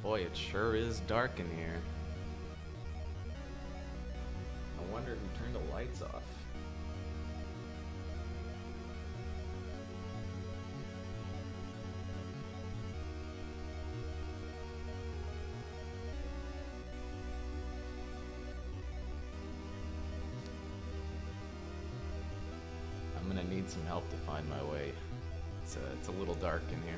Boy, it sure is dark in here. I wonder who turned the lights off. I'm gonna need some help to find my way. It's a little dark in here.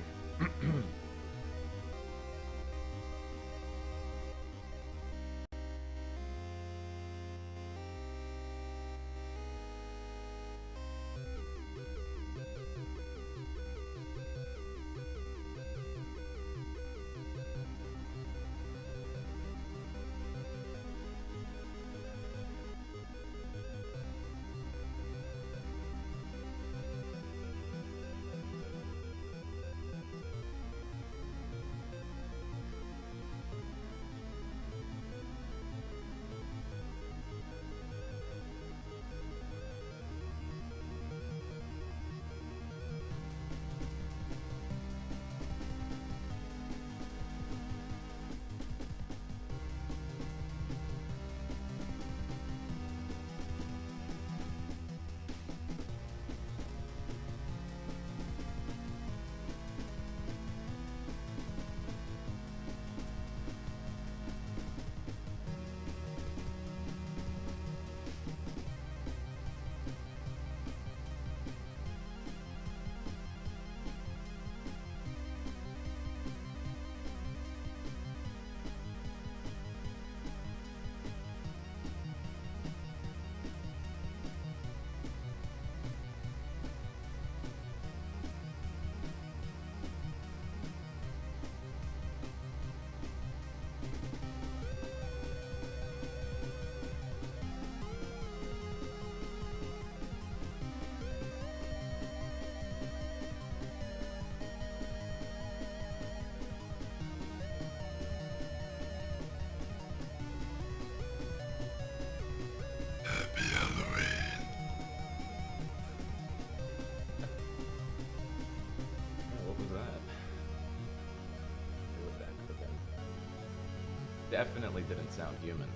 Definitely didn't sound human.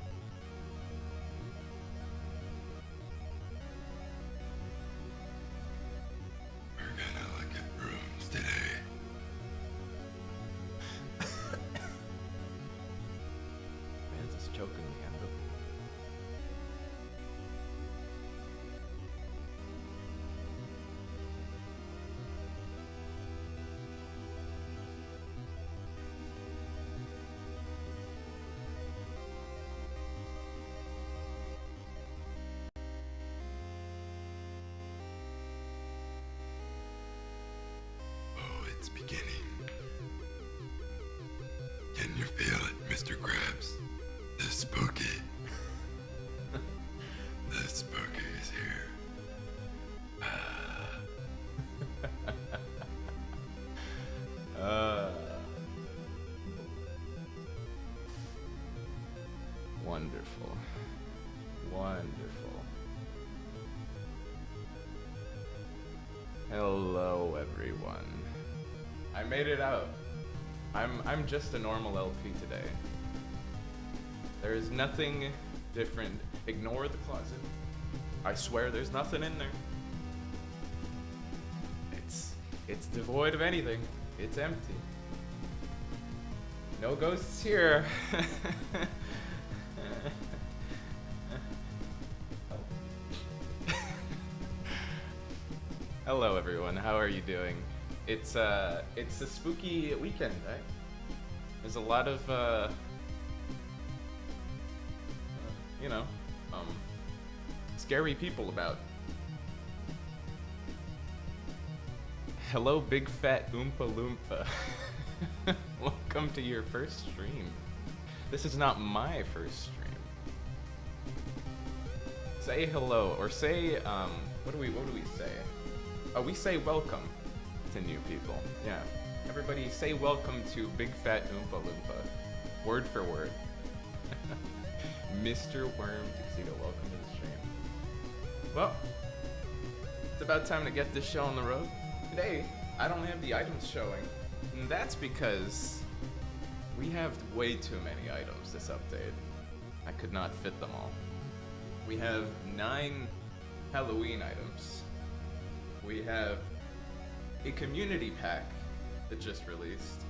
We're gonna look at rooms today. Man's just choking me out of. It's beginning. Can you feel it, Mr. Krabs? The spooky. The spooky is here. Wonderful. Wonderful. Hello, everyone. I made it out. I'm just a normal LP today. There is nothing different. Ignore the closet. I swear there's nothing in there. It's devoid of anything. It's empty. No ghosts here. Hello everyone, how are you doing? It's a spooky weekend, right? There's a lot of you know, scary people about. Hello, big fat Oompa Loompa. Welcome to your first stream. This is not my first stream. Say hello, or say, what do we say? Oh, we say welcome to new people. Yeah. Everybody say welcome to Big Fat Oompa Loompa. Word for word. Mr. Worm Tuxedo, welcome to the stream. Well, it's about time to get this show on the road. Today, I don't have the items showing, and that's because We have way too many items this update. I could not fit them all. We have 9 Halloween items. We have a community pack that just released.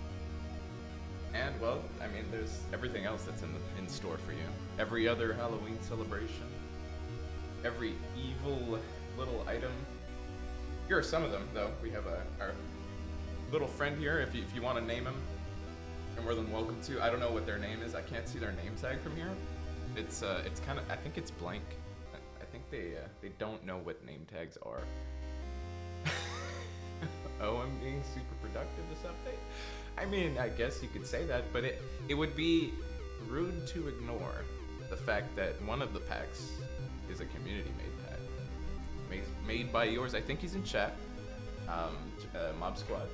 And, well, I mean, there's everything else that's in store for you. Every other Halloween celebration. Every evil little item. Here are some of them, though. We have our little friend here, if you want to name him. You're more than welcome to. I don't know what their name is. I can't see their name tag from here. It's kind of, I think it's blank. I think they don't know what name tags are. Oh, I'm being super productive this update? I mean, I guess you could say that, but it would be rude to ignore the fact that one of the packs is a community-made pack. Made by yours. I think he's in chat. Mob Squad.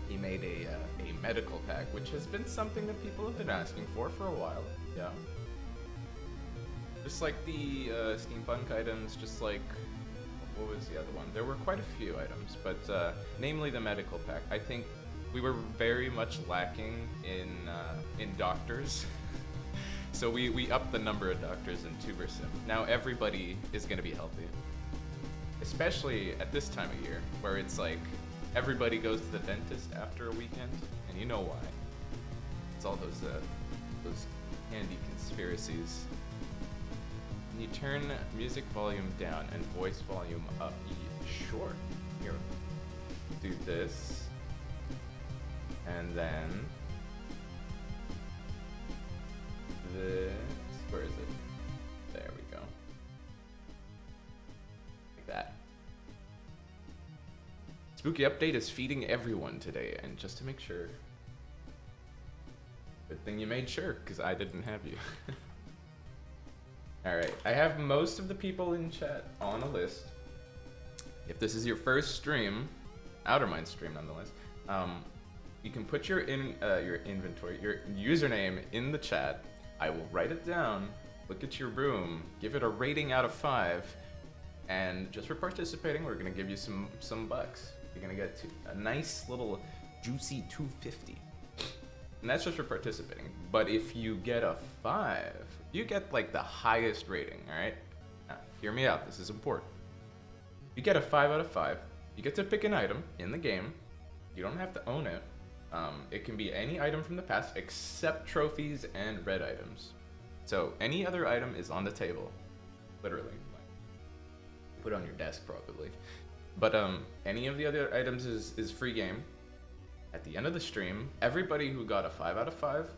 He made a medical pack, which has been something that people have been asking for a while. Yeah. Just like the steampunk items, just like, what was the other one? There were quite a few items, but namely the medical pack. I think we were very much lacking in doctors. So we upped the number of doctors in Tuber Sim. Now everybody is gonna be healthy. Especially at this time of year, where it's like, everybody goes to the dentist after a weekend, and you know why. It's all those handy conspiracies. And you turn music volume down and voice volume up. Sure. Here. Do this. And then this. Where is it? There we go. Like that. Spooky Update is feeding everyone today, and just to make sure. Good thing you made sure, because I didn't have you. Alright, I have most of the people in chat on a list. If this is your first stream, Outerminds stream nonetheless, you can put your inventory, your username in the chat. I will write it down, look at your room, give it a rating out of 5, and just for participating, we're gonna give you some bucks. You're gonna get a nice little juicy 250. And that's just for participating. But if you get a 5, you get like the highest rating, alright? Now, hear me out, this is important. You get a 5 out of 5, you get to pick an item in the game. You don't have to own it. It can be any item from the past except trophies and red items. So any other item is on the table, literally. Put it on your desk probably. But any of the other items is free game. At the end of the stream, everybody who got a 5 out of 5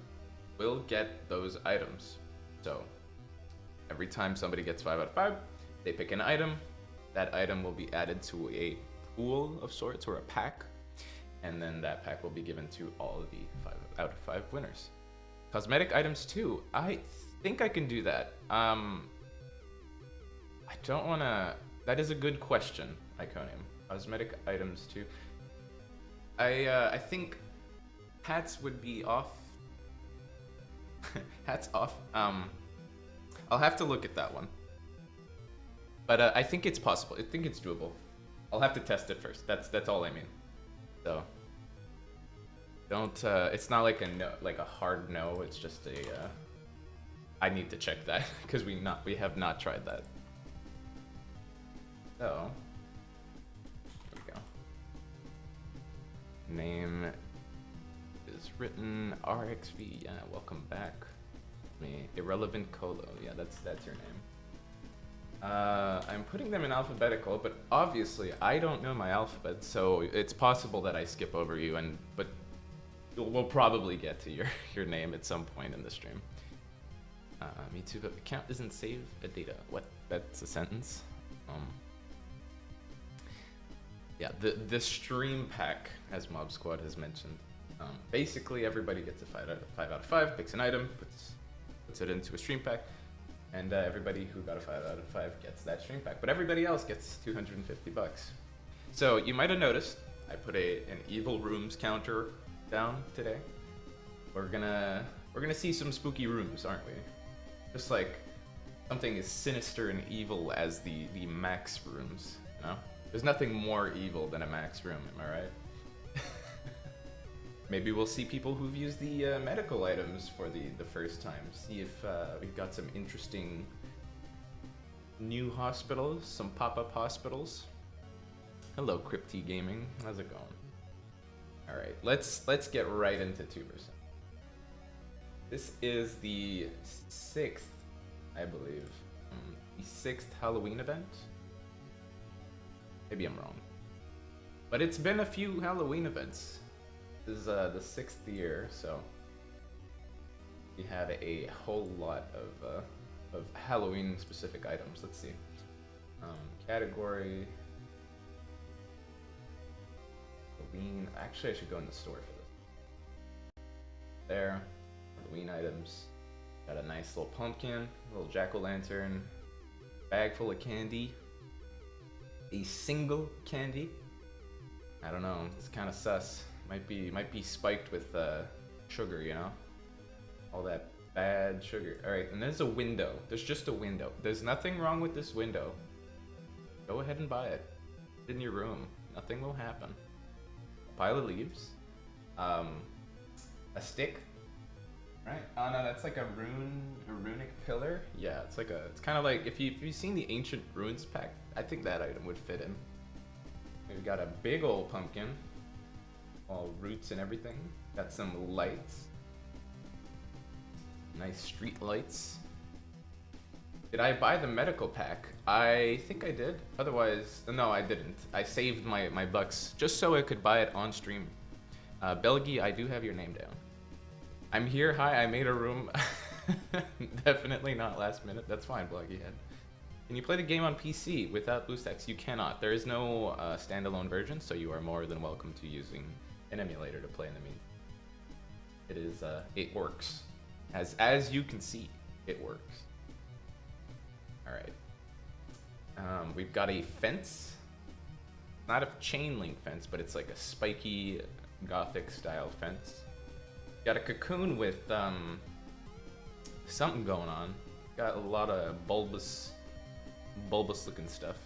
will get those items. So every time somebody gets 5 out of 5, they pick an item. That item will be added to a pool of sorts or a pack. And then that pack will be given to all of the 5 out of 5 winners. Cosmetic items too. I think I can do that. I don't want to... That is a good question, Iconium. Cosmetic items too. I think hats would be off. Hats off. I'll have to look at that one. But I think it's possible. I think it's doable. I'll have to test it first. That's all I mean. So don't. It's not like a hard no. It's just a. I need to check that because we have not tried that. So. There we go. Name is written RXV. Yeah, welcome back. Irrelevant Colo. Yeah, that's your name. I'm putting them in alphabetical, but obviously I don't know my alphabet, so it's possible that I skip over you, but we'll probably get to your name at some point in the stream. Me too, but account doesn't save a data. What? That's a sentence? Yeah, the stream pack, as Mob Squad has mentioned. Basically, everybody gets a 5 out of 5, picks an item, puts it into a stream pack, and everybody who got a 5 out of 5 gets that stream pack. But everybody else gets 250 bucks. So you might have noticed I put an evil rooms counter down today. We're gonna see some spooky rooms, aren't we? Just like something as sinister and evil as the max rooms, you know? There's nothing more evil than a max room, am I right? Maybe we'll see people who've used the medical items for the first time. See if we've got some interesting new hospitals, some pop-up hospitals. Hello, Crypty Gaming. How's it going? All right, let's get right into 2%. This is the 6th, I believe, the 6th Halloween event. Maybe I'm wrong, but it's been a few Halloween events. This is the 6th year, so we have a whole lot of Halloween specific items. Let's see. Category Halloween. Actually, I should go in the store for this. There, Halloween items. Got a nice little pumpkin, little jack-o'-lantern, bag full of candy, a single candy. I don't know. It's kind of sus. Might be spiked with sugar, you know? All that bad sugar. Alright, and there's a window. There's just a window. There's nothing wrong with this window. Go ahead and buy it. Put it in your room. Nothing will happen. A pile of leaves. A stick. Right? Oh no, that's like a runic pillar. Yeah, it's kind of like if you've seen the Ancient Ruins pack, I think that item would fit in. We've got a big old pumpkin. All roots and everything. Got some lights. Nice street lights. Did I buy the medical pack? I think I did. Otherwise, no, I didn't. I saved my bucks just so I could buy it on stream. Belgi, I do have your name down. I'm here. Hi, I made a room. Definitely not last minute. That's fine, Bloggyhead. Can you play the game on PC without BlueStacks? You cannot. There is no standalone version, so you are more than welcome to using an emulator to play in the meantime. It is, it works. As you can see, it works. Alright. We've got a fence. Not a chain link fence, but it's like a spiky gothic style fence. Got a cocoon with something going on. Got a lot of bulbous looking stuff.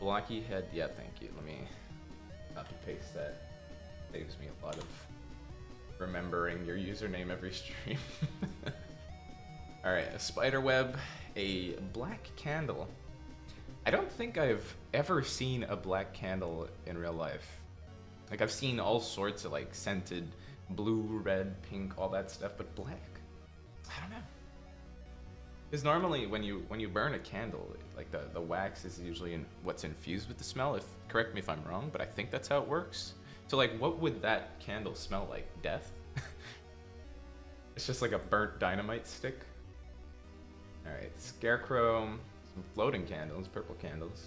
Blocky head, yeah, thank you. Let me copy paste that. Saves me a lot of remembering your username every stream. Alright, a spider web, a black candle. I don't think I've ever seen a black candle in real life. Like, I've seen all sorts of like scented blue, red, pink, all that stuff, but black? I don't know. Because normally when you burn a candle, like the wax is usually what's infused with the smell. Correct me if I'm wrong, but I think that's how it works. So like, what would that candle smell like? Death? It's just like a burnt dynamite stick. All right, scarecrow, some floating candles, purple candles.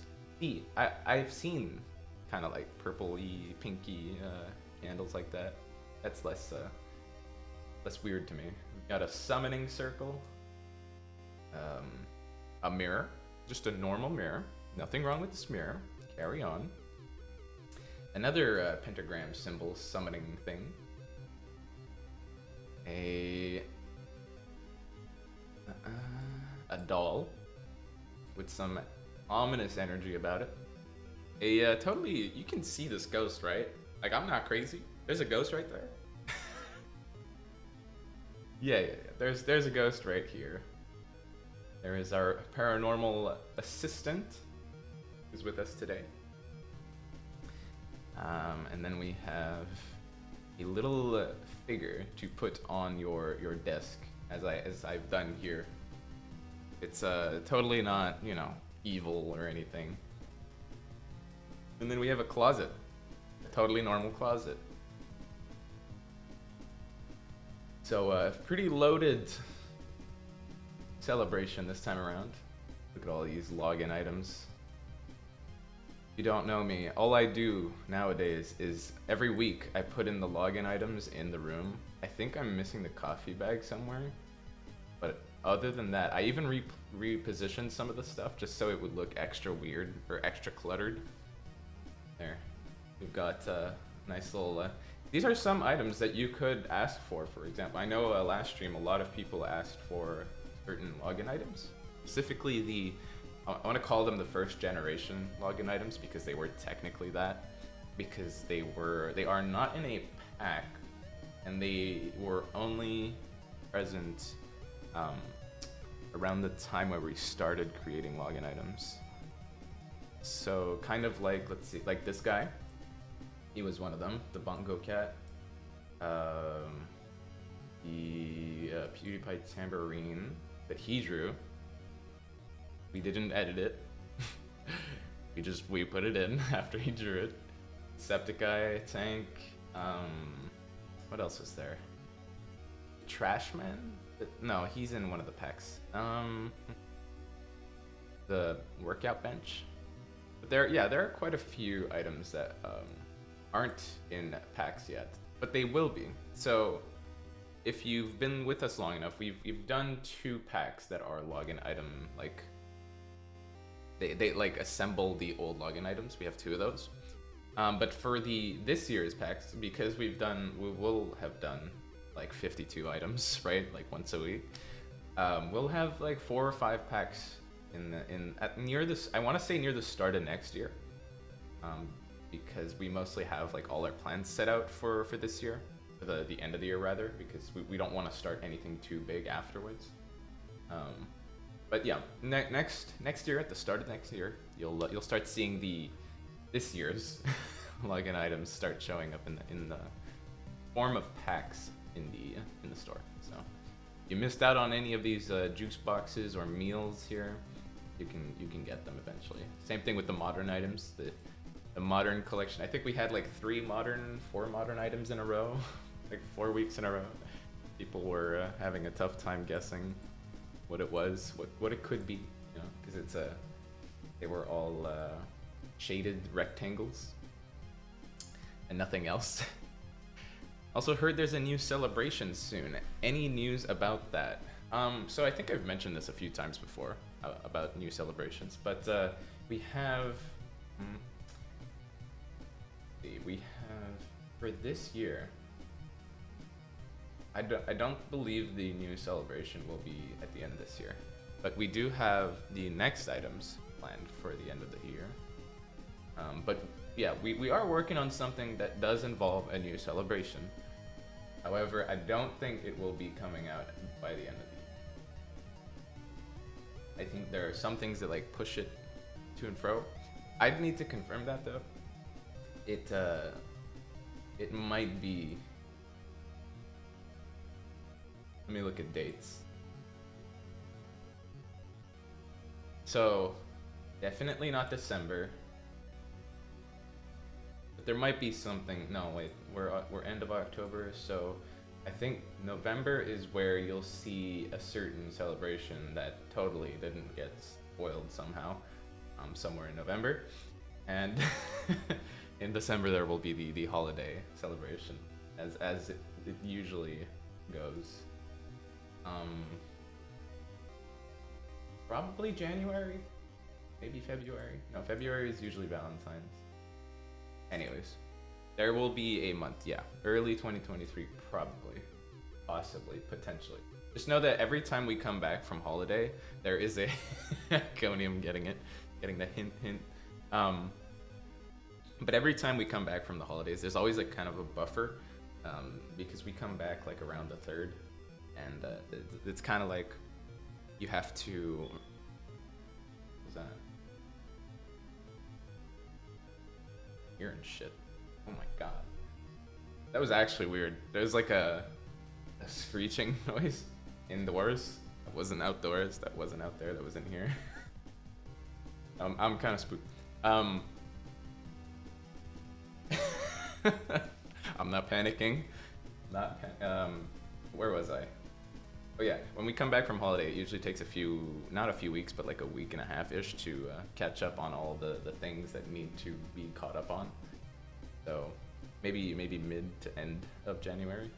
I've seen kind of like purpley, pinky candles like that. That's less weird to me. We've got a summoning circle. A mirror, just a normal mirror. Nothing wrong with this mirror. Carry on. Another pentagram symbol summoning thing. A doll with some ominous energy about it. Totally, you can see this ghost, right? Like, I'm not crazy. There's a ghost right there. Yeah. There's a ghost right here. There is our paranormal assistant who's with us today. And then we have a little figure to put on your desk, as I've done here. It's totally not, you know, evil or anything. And then we have a closet, a totally normal closet. So pretty loaded celebration this time around. Look at all these login items. If you don't know me, all I do nowadays is every week I put in the login items in the room. I think I'm missing the coffee bag somewhere, but other than that, I even repositioned some of the stuff just so it would look extra weird or extra cluttered. There, we've got nice little these are some items that you could ask for example. I know last stream a lot of people asked for certain login items, specifically I want to call them the first generation login items because they were technically that. because they are not in a pack, and they were only present around the time where we started creating login items. So kind of like, let's see, like this guy, he was one of them, the bongo cat. The PewDiePie tambourine that he drew. We didn't edit it. we put it in after he drew it. Septiceye, tank. What else was there? Trashman? No, he's in one of the packs. The workout bench. But there are quite a few items that aren't in packs yet, but they will be. So if you've been with us long enough, we've done 2 packs that are login item, like they like assemble the old login items. We have 2 of those. But for this year's packs, because we will have done like 52 items, right? Like once a week. We'll have like 4 or 5 packs near this. I want to say near the start of next year, because we mostly have like all our plans set out for this year, for the end of the year rather, because we don't want to start anything too big afterwards. But yeah, next year, at the start of next year, you'll start seeing this year's login items start showing up in the form of packs in the store. So if you missed out on any of these juice boxes or meals here, you can get them eventually. Same thing with the modern items, the modern collection. I think we had like 4 modern items in a row, like 4 weeks in a row. People were having a tough time guessing what it was, what it could be, you know, because they were all shaded rectangles and nothing else. Also heard there's a new celebration soon. Any news about that? So I think I've mentioned this a few times before about new celebrations, but we have for this year. I don't believe the new celebration will be at the end of this year, but we do have the next items planned for the end of the year. But yeah, we are working on something that does involve a new celebration. However, I don't think it will be coming out by the end of the year. I think there are some things that like push it to and fro. I'd need to confirm that though. It might be. Let me look at dates. So, definitely not December. But there might be something. No, wait. We're end of October, so I think November is where you'll see a certain celebration that totally didn't get spoiled somehow, somewhere in November, and in December there will be the holiday celebration, as it usually goes. Probably January, maybe February. No, February is usually Valentine's. Anyways, there will be a month, yeah. Early 2023, probably. Possibly, potentially. Just know that every time we come back from holiday, there is a Conium getting the hint. But every time we come back from the holidays, there's always like kind of a buffer, because we come back like around the 3rd, and it's kind of like you have to. What's that? Hearing shit. Oh my god. That was actually weird. There's like a screeching noise indoors. That wasn't outdoors. That wasn't out there. That was in here. I'm kind of spooked. I'm not panicking. Where was I? Oh yeah, when we come back from holiday, it usually takes not a few weeks, but like a week and a half-ish to catch up on all the things that need to be caught up on. So maybe mid to end of January.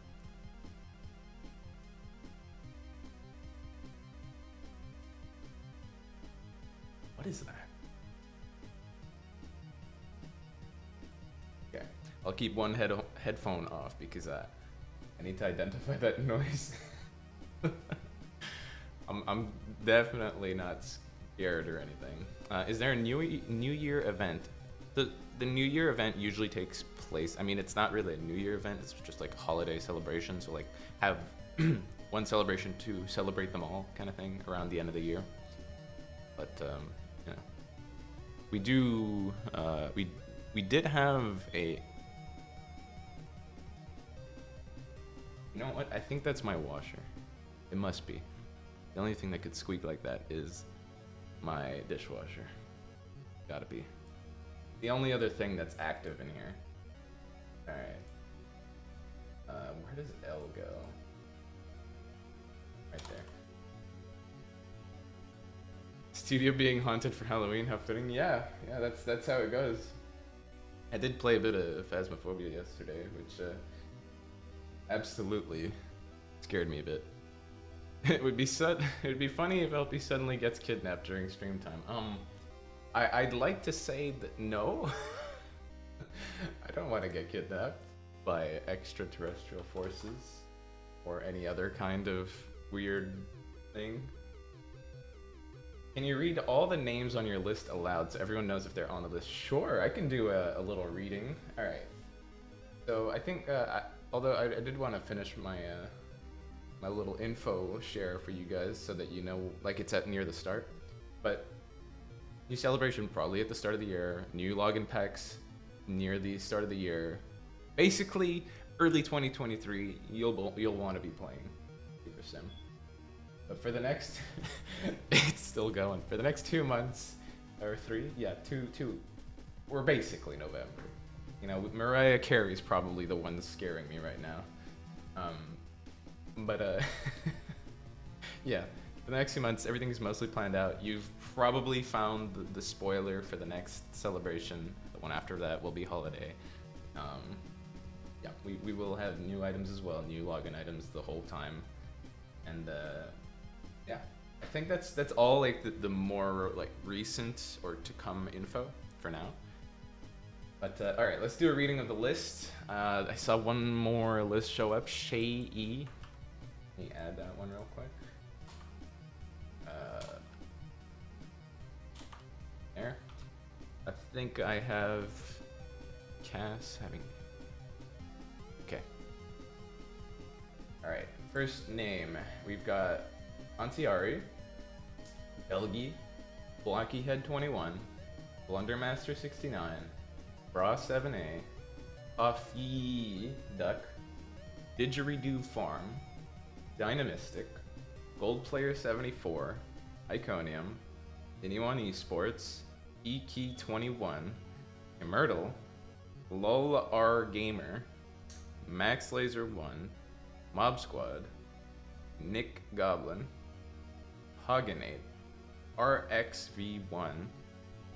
What is that? Okay, I'll keep one headphone off because I need to identify that noise. I'm definitely not scared or anything. Is there a New Year event? the New Year event usually takes place. I mean, it's not really a New Year event. It's just like a holiday celebration. So like have one celebration to celebrate them all, kind of thing, around the end of the year. But yeah, we do. We did have a. You know what? I think that's my washer. It must be. The only thing that could squeak like that is my dishwasher. Gotta be. The only other thing that's active in here. Alright. Where does L go? Right there. Studio being haunted for Halloween, how fitting. Yeah, that's how it goes. I did play a bit of Phasmophobia yesterday, which absolutely scared me a bit. It would be funny if LP suddenly gets kidnapped during stream time. I'd like to say that no. I don't want to get kidnapped by extraterrestrial forces or any other kind of weird thing. Can you read all the names on your list aloud so everyone knows if they're on the list? Sure, I can do a little reading. All right. So I think, although I did want to finish my my little info share for you guys so that you know, like it's at near the start. But new celebration probably at the start of the year. New login packs near the start of the year. Basically, early 2023, you'll want to be playing Super Sim. But for the next, it's still going. For the next 2 months, or 3, yeah, two. We're basically November. You know, Mariah Carey's probably the one scaring me right now. Yeah, for the next few months, everything's mostly planned out. You've probably found the spoiler for the next celebration. The one after that will be holiday. Yeah, we will have new items as well, new login items the whole time, and yeah, I think that's all like the more like recent or to come info for now. But all right, let's do a reading of the list. I saw one more list show up, Shay E. Let me add that one real quick. There. I think I have Cass having. Okay. All right. First name, we've got Antiari, Belgi, Blockyhead21, Blundermaster69, Bra7A, Puffy Duck, Didgeridoo Farm, Dynamistic, Goldplayer74, Iconium, Anyone Esports, Ekey21, Immortal, Lol R Gamer, Max Laser 1, Mob Squad, Nick Goblin, Hoganate, RXV1,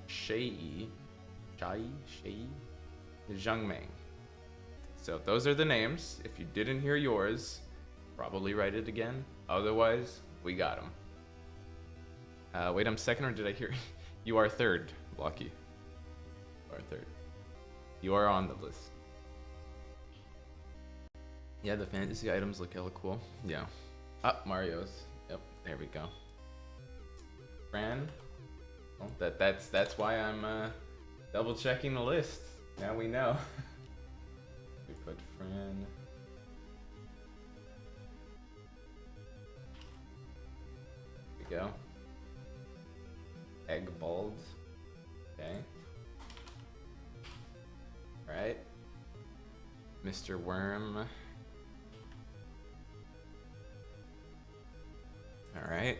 Shai, Zhangmeng. So those are the names. If you didn't hear yours, probably write it again. Otherwise, we got them. Wait, I'm second, or did I hear? You are third, Blocky. You are third. You are on the list. Yeah, the fantasy items look hella cool. Yeah. Mario's. Yep, there we go. Fran. Well, that's why I'm double checking the list. Now we know. We put Fran. There we go. Eggbald. Okay. Alright. Mr. Worm. Alright.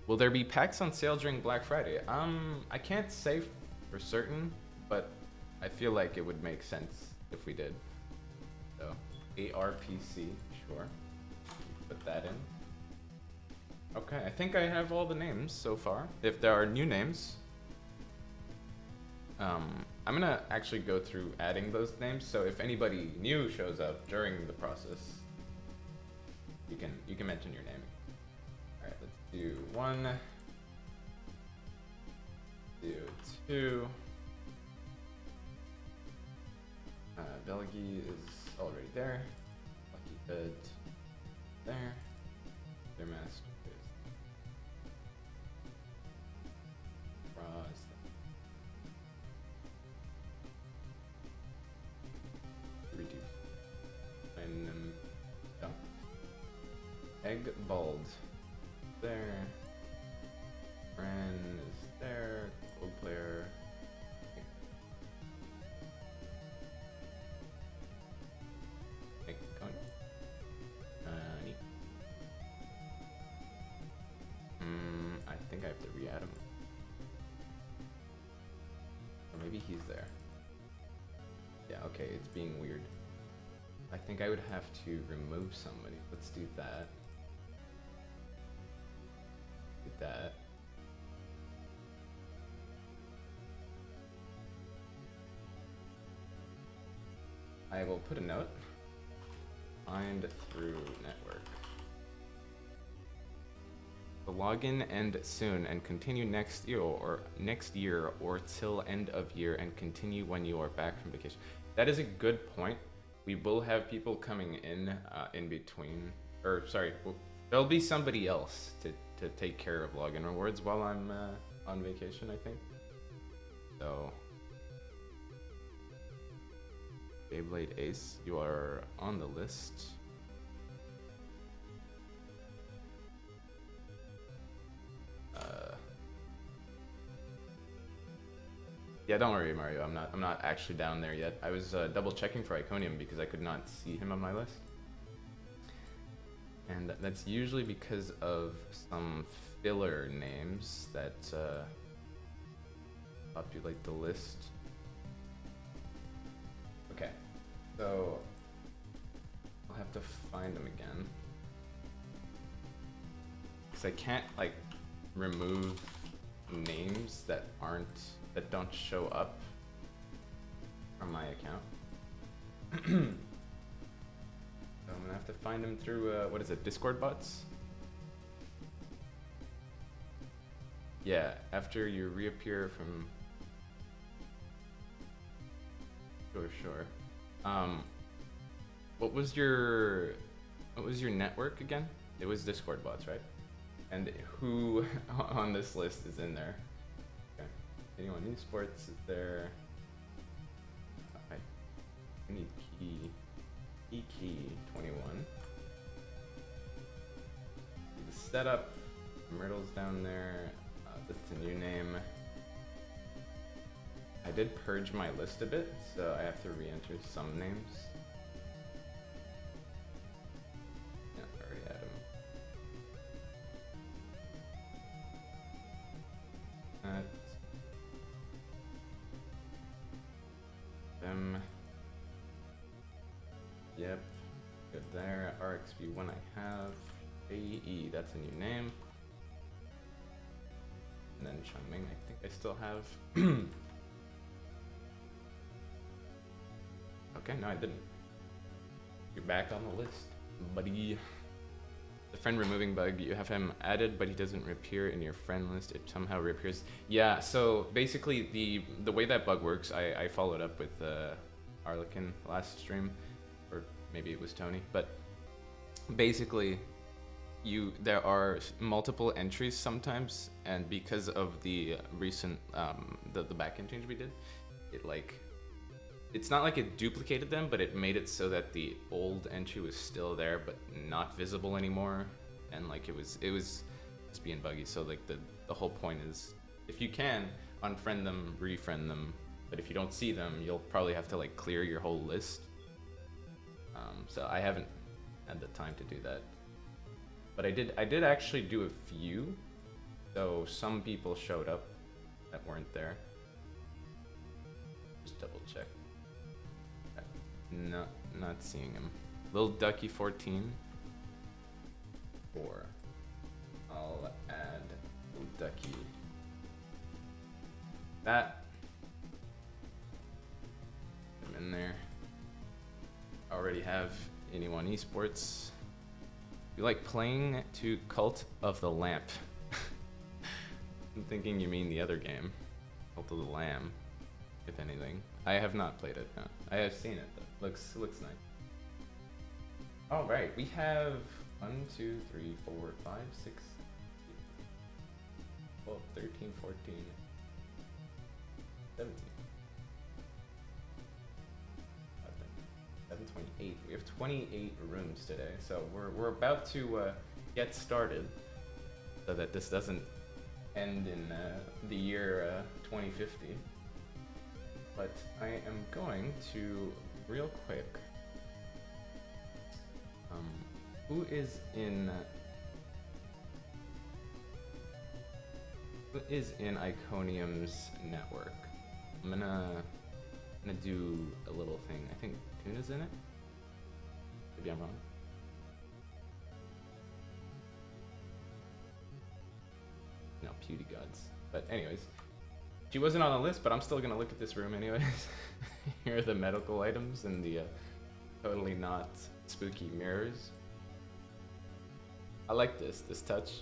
Will there be packs on sale during Black Friday? I can't say for certain, but I feel like it would make sense if we did. So, ARPC, sure. Put that in. Okay, I think I have all the names so far. If there are new names, I'm gonna actually go through adding those names. So if anybody new shows up during the process, you can mention your name. All right, let's do 1, do 2. Belgi is already there. Lucky Bed there. Their master is Ross. Egg Bald. There. Ren is there. Gold player. Okay. Going. Neat. I think I have to re-add him. Or maybe he's there. Yeah, okay, it's being weird. I think I would have to remove somebody. Let's do that. Do that. I will put a note. Find through network. The login end soon and continue next year or till end of year and continue when you are back from vacation. That is a good point. We will have people coming in between, or sorry, there'll be somebody else to take care of login rewards while I'm on vacation, I think. So, Beyblade Ace, you are on the list. Yeah, don't worry, Mario. I'm not actually down there yet. I was double checking for Iconium because I could not see him on my list, and that's usually because of some filler names that populate the list. Okay, so I'll have to find him again because I can't like remove names that don't show up from my account. So I'm gonna have to find him through what is it, Discord bots? Yeah, after you reappear from. Sure. What was your network again? It was Discord bots, right? And who on this list is in there? Okay. Anyone esports is there? I need key 21. The setup. Myrtle's down there. That's a new name. I did purge my list a bit, so I have to re-enter some names. Yeah, I already had him. Them. Yep. Good there. RXV1 I have. AE, that's a new name. And then Changming, I think I still have. Okay, no, I didn't. You're back on the list, buddy. The friend removing bug, you have him added, but he doesn't reappear in your friend list. It somehow reappears. Yeah, so basically the way that bug works, I followed up with Arlekin last stream, or maybe it was Tony, but basically there are multiple entries sometimes, and because of the recent the backend change we did, it's not like it duplicated them, but it made it so that the old entry was still there but not visible anymore, and like it was just being buggy. So like the whole point is, if you can, unfriend them, refriend them, but if you don't see them, you'll probably have to like clear your whole list. So I haven't had the time to do that, but I did actually do a few, so some people showed up that weren't there. Just double check. No, not seeing him. Lil Ducky 14. 4. I'll add Lil Ducky. That. I'm in there. Already have anyone esports. You like playing to Cult of the Lamp? I'm thinking you mean the other game, Cult of the Lamb, if anything. I have not played it. No. I have seen it though. Looks nice. All right, we have 1, 2, 3, 4, 5, 6, 12, 13, 14, 17. 728. We have 28 rooms today, so we're about to get started so that this doesn't end in the year 2050. But I am going to real quick. Who is in Iconium's network? I'm gonna do a little thing. I think Tuna's in it. Maybe I'm wrong. No, PewDiePie's. But anyways, she wasn't on the list, but I'm still gonna look at this room anyways. Here are the medical items and the totally not spooky mirrors. I like this touch.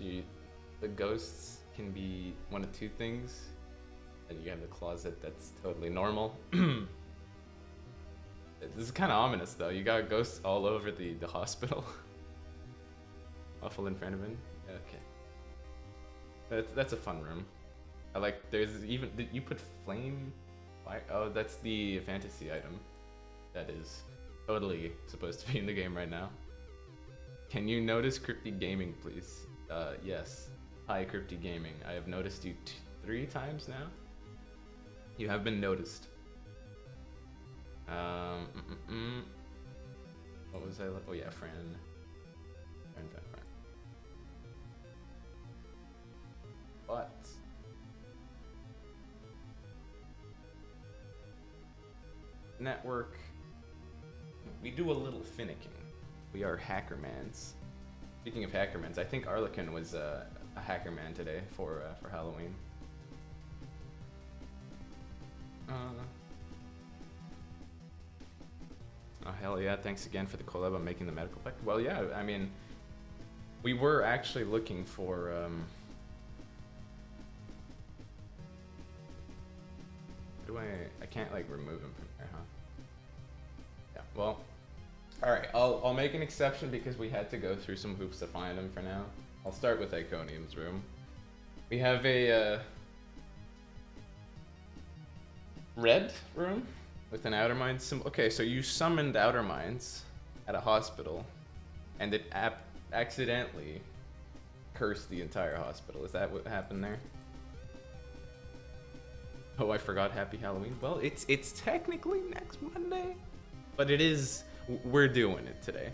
The ghosts can be one of two things. And you have the closet that's totally normal. This is kind of ominous though. You got ghosts all over the hospital. Awful in front of him. Okay. That's a fun room. I like, there's even, you put flame? Oh, that's the fantasy item. That is totally supposed to be in the game right now. Can you notice Crypty Gaming, please? Yes. Hi, Crypty Gaming. I have noticed you 3 times now. You have been noticed. What was I? Oh yeah, Fran. But network, we do a little finicking. We are hackermans. Speaking of hackermans, I think Arlequin was a hackerman today for Halloween. Oh hell yeah, thanks again for the collab on making the medical pack. Well yeah, I mean, we were actually looking for I can't like remove him from there, huh? Yeah, well, alright, I'll make an exception because we had to go through some hoops to find him for now. I'll start with Iconium's room. We have a red room with an Outerminds symbol. Okay, so you summoned Outerminds at a hospital, and it accidentally cursed the entire hospital. Is that what happened there? Oh, I forgot Happy Halloween. Well, it's technically next Monday, but it is, we're doing it today.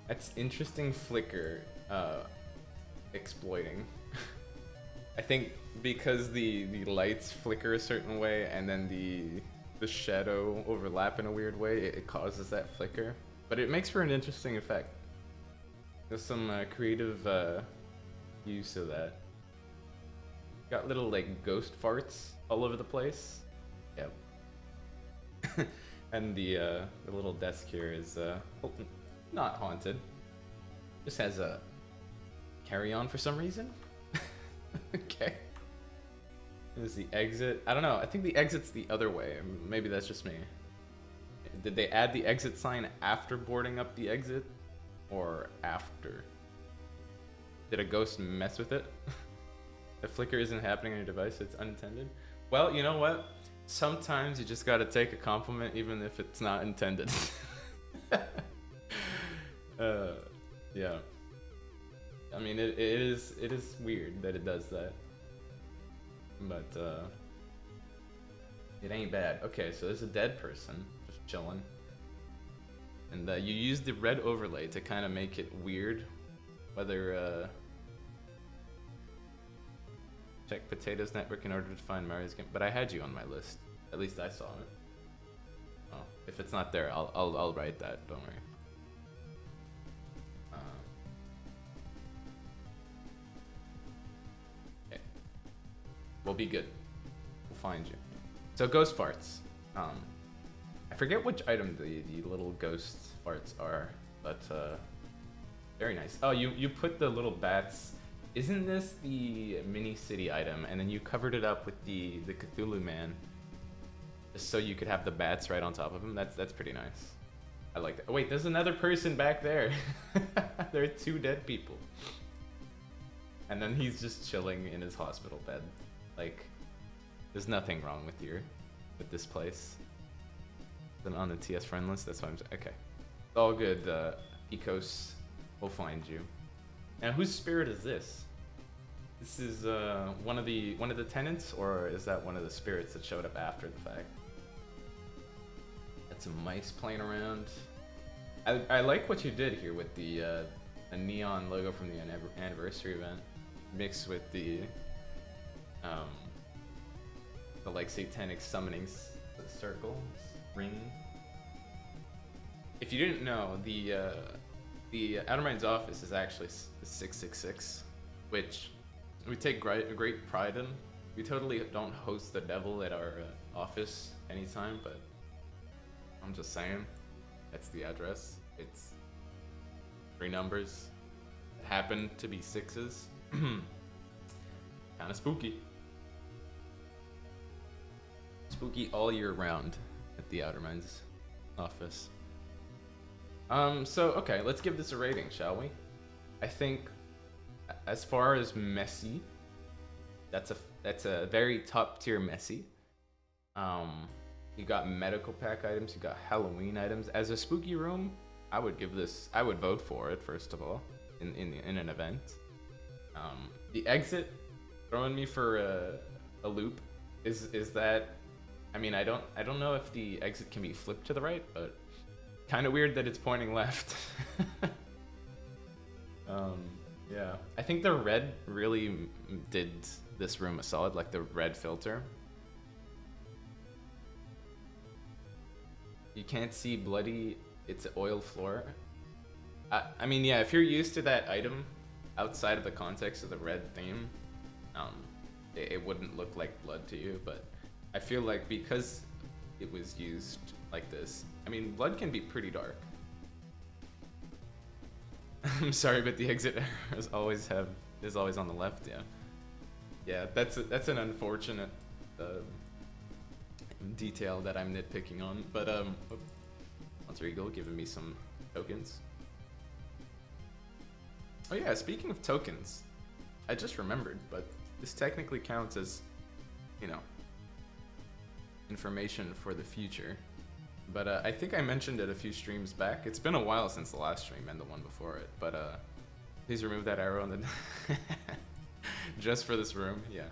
That's interesting Flicker exploiting. I think because the lights flicker a certain way and then the shadow overlap in a weird way, it causes that flicker. But it makes for an interesting effect. There's some creative use of that. Got little like ghost farts all over the place. Yep. And the little desk here is not haunted. Just has a carry-on for some reason. Okay. There's the exit. I don't know. I think the exit's the other way. Maybe that's just me. Did they add the exit sign after boarding up the exit? Or after? Did a ghost mess with it? The flicker isn't happening on your device, it's unintended. Well, you know what? Sometimes you just gotta take a compliment even if it's not intended. Yeah. I mean, it is weird that it does that. But, it ain't bad. Okay, so there's a dead person just chilling. And you use the red overlay to kind of make it weird. Whether, check Potato's network in order to find Mario's game. But I had you on my list. At least I saw it. Oh, if it's not there, I'll write that. Don't worry. Okay. We'll be good. We'll find you. So ghost farts. I forget which item the little ghost farts are, but very nice. Oh, you put the little bats. Isn't this the mini city item? And then you covered it up with the Cthulhu man, just so you could have the bats right on top of him. That's pretty nice. I like that. Oh, wait, there's another person back there. There are 2 dead people. And then he's just chilling in his hospital bed. Like, there's nothing wrong with this place. I'm on the TS friend list. That's why I'm okay. It's all good, Ecos will find you. Now, whose spirit is this? This is one of the tenants, or is that one of the spirits that showed up after the fact? Got some mice playing around. I like what you did here with the a neon logo from the anniversary event, mixed with the like satanic summoning circle ring. If you didn't know, the Outerminds office is actually 666, which we take great pride in. We totally don't host the devil at our office anytime, but I'm just saying, that's the address. It's 3 numbers that happen to be 6s. Kind of spooky. Spooky all year round at the Outerminds office. So okay, let's give this a rating, shall we? I think, as far as messy, that's a very top tier messy. You got medical pack items, you got Halloween items. As a spooky room, I would vote for it first of all in an event. The exit throwing me for a loop is that, I mean, I don't know if the exit can be flipped to the right, but kind of weird that it's pointing left. Yeah, I think the red really did this room a solid, like the red filter. You can't see bloody, it's an oil floor. I mean, yeah, if you're used to that item outside of the context of the red theme, it wouldn't look like blood to you, but I feel like because it was used like this, I mean, blood can be pretty dark. I'm sorry, but the exit arrow is always on the left. Yeah, yeah. That's an unfortunate detail that I'm nitpicking on. But Monster Eagle giving me some tokens. Oh yeah, speaking of tokens, I just remembered, but this technically counts as, you know, information for the future. But I think I mentioned it a few streams back. It's been a while since the last stream and the one before it. But please remove that arrow on the just for this room. Yeah.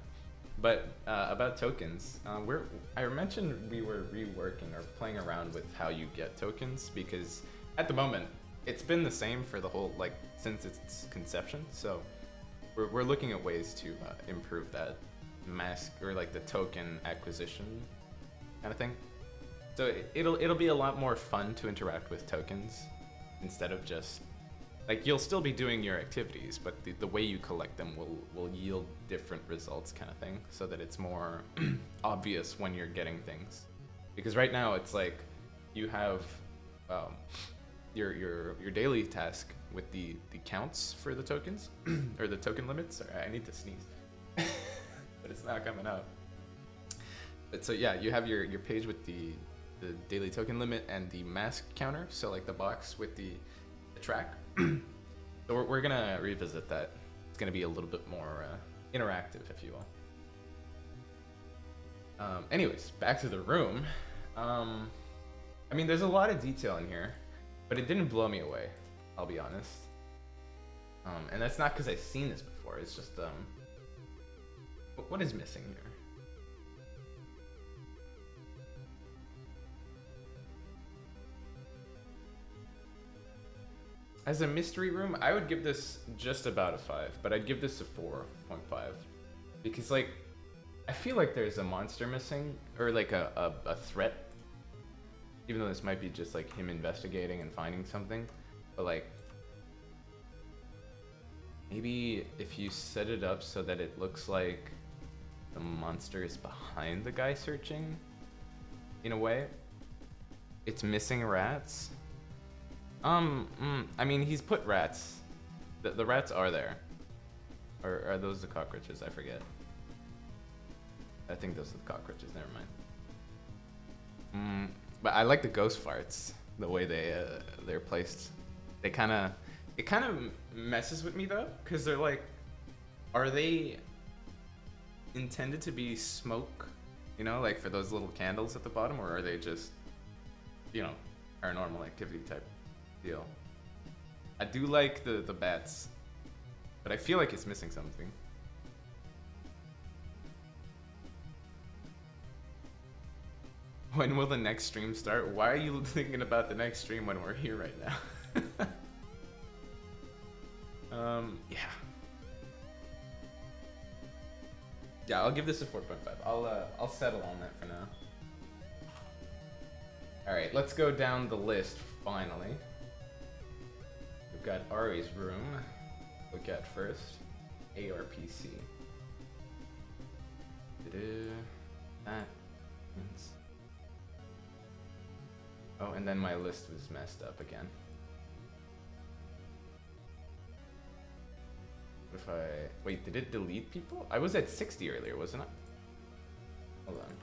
But about tokens, I mentioned we were reworking or playing around with how you get tokens, because at the moment it's been the same for the whole, like, since its conception. So we're looking at ways to improve that mask, or like the token acquisition kind of thing. So it'll be a lot more fun to interact with tokens instead of just, like, you'll still be doing your activities, but the way you collect them will yield different results, kind of thing, so that it's more obvious when you're getting things. Because right now it's like you have your daily task with the counts for the tokens or the token limits. Sorry, I need to sneeze, but it's not coming out. But so yeah, you have your page with the daily token limit and the mask counter, so like the box with the track. So we're gonna revisit that. It's gonna be a little bit more interactive, if you will. Anyways, back to the room. I mean, there's a lot of detail in here, but it didn't blow me away, I'll be honest. And that's not because I've seen this before, it's just, what is missing here? As a mystery room, I would give this just about a 5, but I'd give this a 4.5. Because, like, I feel like there's a monster missing, or like a threat. Even though this might be just like him investigating and finding something. But like, maybe if you set it up so that it looks like the monster is behind the guy searching, in a way. It's missing rats. I mean, he's put rats. The rats are there. Or are those the cockroaches? I forget. I think those are the cockroaches, never mind. But I like the ghost farts, the way they're placed. It kind of messes with me though, because they're like, are they intended to be smoke, you know, like for those little candles at the bottom, or are they just, you know, paranormal activity type Deal. I do like the bats, but I feel like it's missing something. When will the next stream start? Why are you thinking about the next stream when we're here right now? Yeah. Yeah, I'll give this a 4.5. I'll settle on that for now. All right, let's go down the list finally. We've got Ari's room. Look at first. ARPC. That. Oh, and then my list was messed up again. What if I... Wait, did it delete people? I was at 60 earlier, wasn't I? Hold on.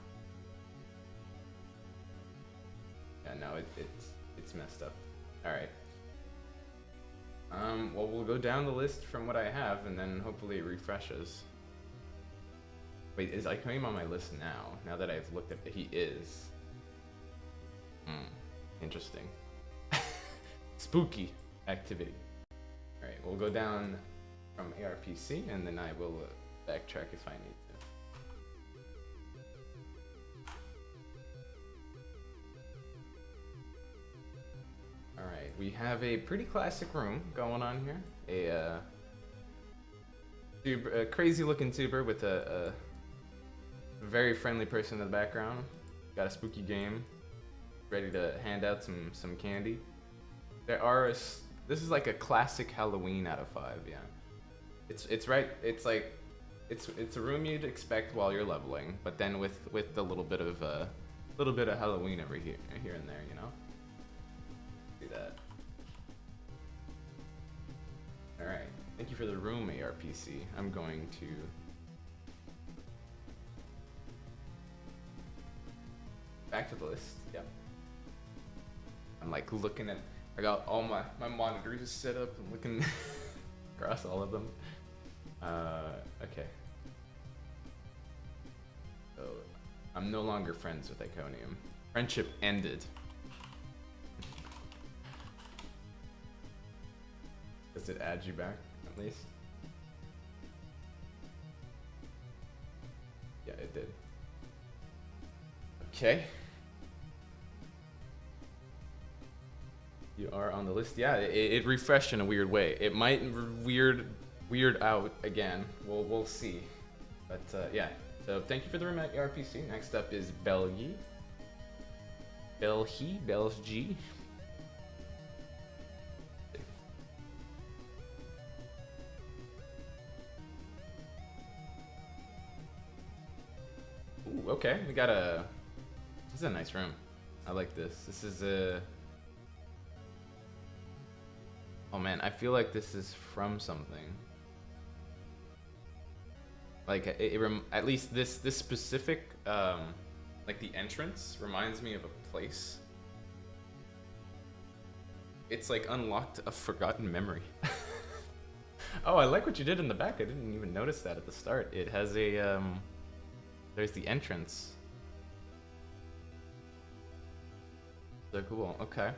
Yeah, no, it's messed up. Alright. Well, we'll go down the list from what I have, and then hopefully it refreshes. Wait, is Iconium on my list now? Now that I've looked at it, he is. Interesting. Spooky activity. Alright, we'll go down from ARPC, and then I will backtrack if I need to. Alright, we have a pretty classic room going on here. A crazy looking tuber with a very friendly person in the background. Got a spooky game. Ready to hand out some candy. This is like a classic Halloween out of 5, yeah. It's right. It's like it's a room you'd expect while you're leveling, but then with a little bit of Halloween over here and there, you know. Do that. All right. Thank you for the room, ARPC. I'm going to. Back to the list. Yep. I'm like looking at. I got all my monitors set up and looking across all of them. Okay. So I'm no longer friends with Iconium. Friendship ended. Does it add you back at least? Yeah, it did. Okay. You are on the list. Yeah, it refreshed in a weird way. It might weird out again. We'll see. But yeah. So thank you for the room at RPC. Next up is Belgi. Belgi. Ooh, okay. We got a. This is a nice room. I like this. This is a. Oh man, I feel like this is from something. Like at least this specific like the entrance reminds me of a place. It's like unlocked a forgotten memory. Oh, I like what you did in the back. I didn't even notice that at the start. It has a there's the entrance. So cool. Okay.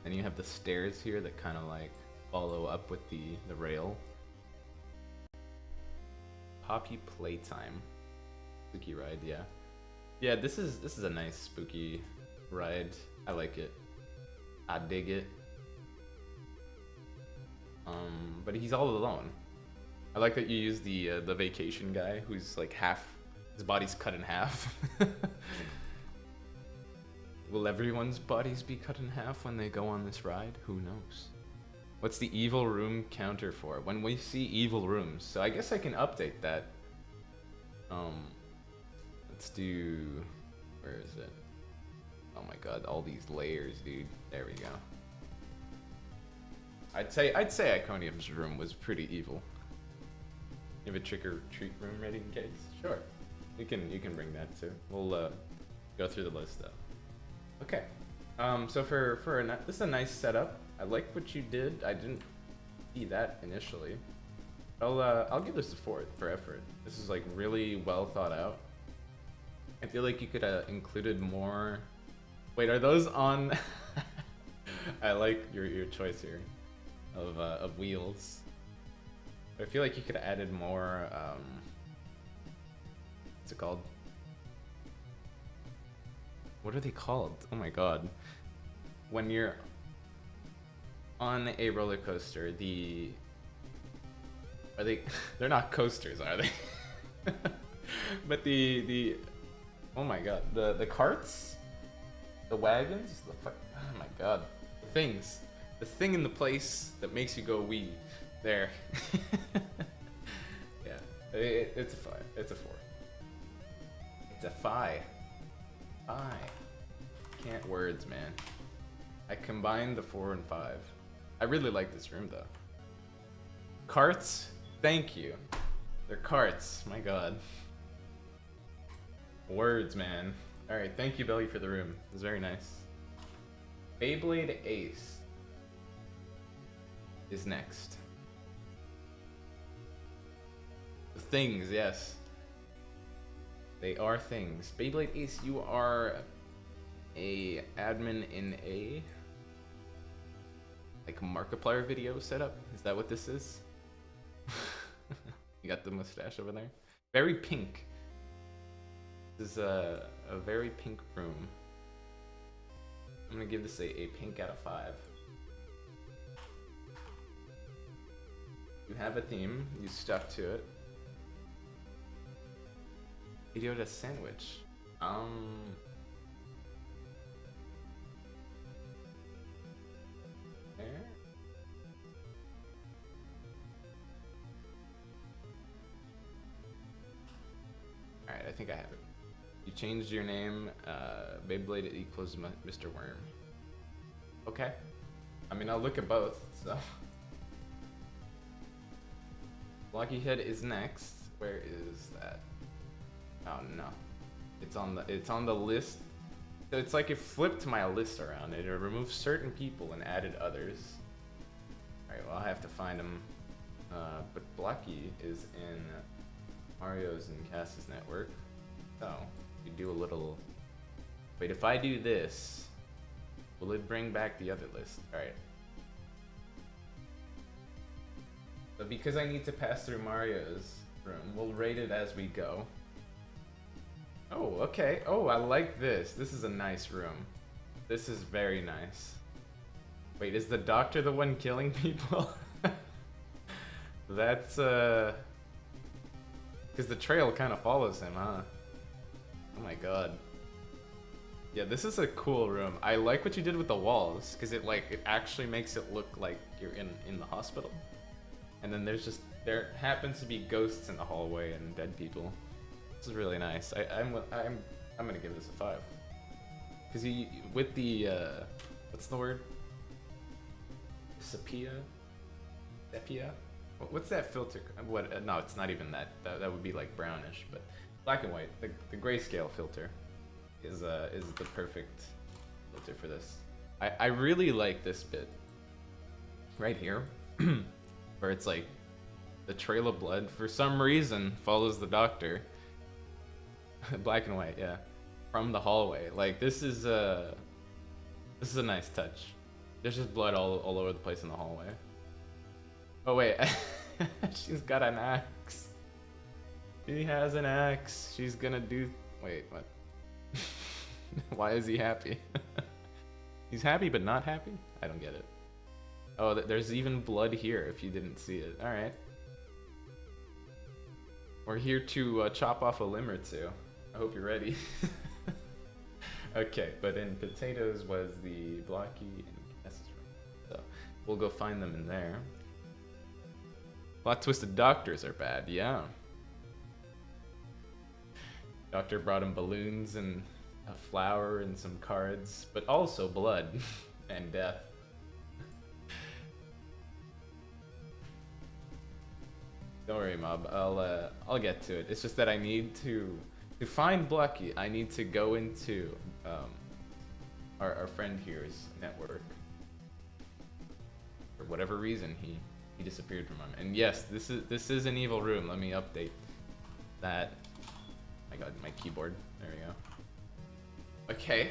Then you have the stairs here that kind of like follow up with the rail. Poppy Playtime. Spooky ride, yeah. Yeah, this is a nice spooky ride. I like it. I dig it. But he's all alone. I like that you use the vacation guy who's like his body's cut in half. Will everyone's bodies be cut in half when they go on this ride? Who knows? What's the evil room counter for? When we see evil rooms. So I guess I can update that. Let's do... Where is it? Oh my god, all these layers, dude. There we go. I'd say Iconium's room was pretty evil. You have a trick or treat room ready in case? Sure. You can bring that too. We'll go through the list though. Okay, so this is a nice setup. I like what you did. I didn't see that initially. I'll give this a 4 for effort. This is like really well thought out. I feel like you could have included more. Wait, are those on? I like your choice here of wheels. I feel like you could have added more. What's it called? What are they called? Oh my god! When you're on a roller coaster, are they? They're not coasters, are they? But the oh my god, the carts, the wagons, oh my god, the things, the thing in the place that makes you go wee. There. Yeah, it's a 5. It's a 4. It's a 5. 5. Can't words, man. I combined the 4 and 5. I really like this room though. Carts, thank you. They're carts. My god. Words, man. All right, thank you, Belly, for the room. It was very nice. Beyblade Ace is next. Things, yes. They are things. Beyblade Ace, you are a admin in a like Markiplier video setup. Is that what this is? You got the mustache over there. Very pink. This is a very pink room. I'm gonna give this a pink out of 5. You have a theme. You stuck to it. Idiota sandwich. There. Alright, I think I have it. You changed your name, Beyblade equals Mr. Worm. Okay. I mean, I'll look at both, so. Blocky Head is next. Where is that? Oh no. It's on the list. So it's like it flipped my list around. It removed certain people and added others. Alright, well I'll have to find them. But Blocky is in Mario's and Cass's network. So we do a little. Wait, if I do this, will it bring back the other list? Alright. But because I need to pass through Mario's room, we'll rate it as we go. Oh, okay. Oh, I like this. This is a nice room. This is very nice. Wait, is the doctor the one killing people? That's, because the trail kind of follows him, huh? Oh my god. Yeah, this is a cool room. I like what you did with the walls, because it actually makes it look like you're in the hospital. And then there happens to be ghosts in the hallway and dead people. This is really nice. I'm gonna give this a 5. Cause with the what's the word? Sepia? What's that filter? What? No, it's not even that. That would be like brownish, but black and white. The grayscale filter is the perfect filter for this. I really like this bit right here, where it's like the trail of blood for some reason follows the doctor. Black and white, yeah. From the hallway. Like this is a nice touch. There's just blood all over the place in the hallway. Oh wait, she's got an axe. She has an axe. She's gonna do. Wait, what? Why is he happy? He's happy but not happy? I don't get it. Oh, there's even blood here if you didn't see it. All right. We're here to chop off a limb or two. I hope you're ready. Okay, but in potatoes was the Blocky and Cass's room. So we'll go find them in there. Plot twisted doctors are bad, yeah. Doctor brought him balloons and a flower and some cards, but also blood and death. Don't worry, Mob. I'll get to it. It's just that I need to find Blocky. I need to go into our friend here's network. For whatever reason, he disappeared from him. And yes, this is an evil room. Let me update that. I got my keyboard. There we go. Okay.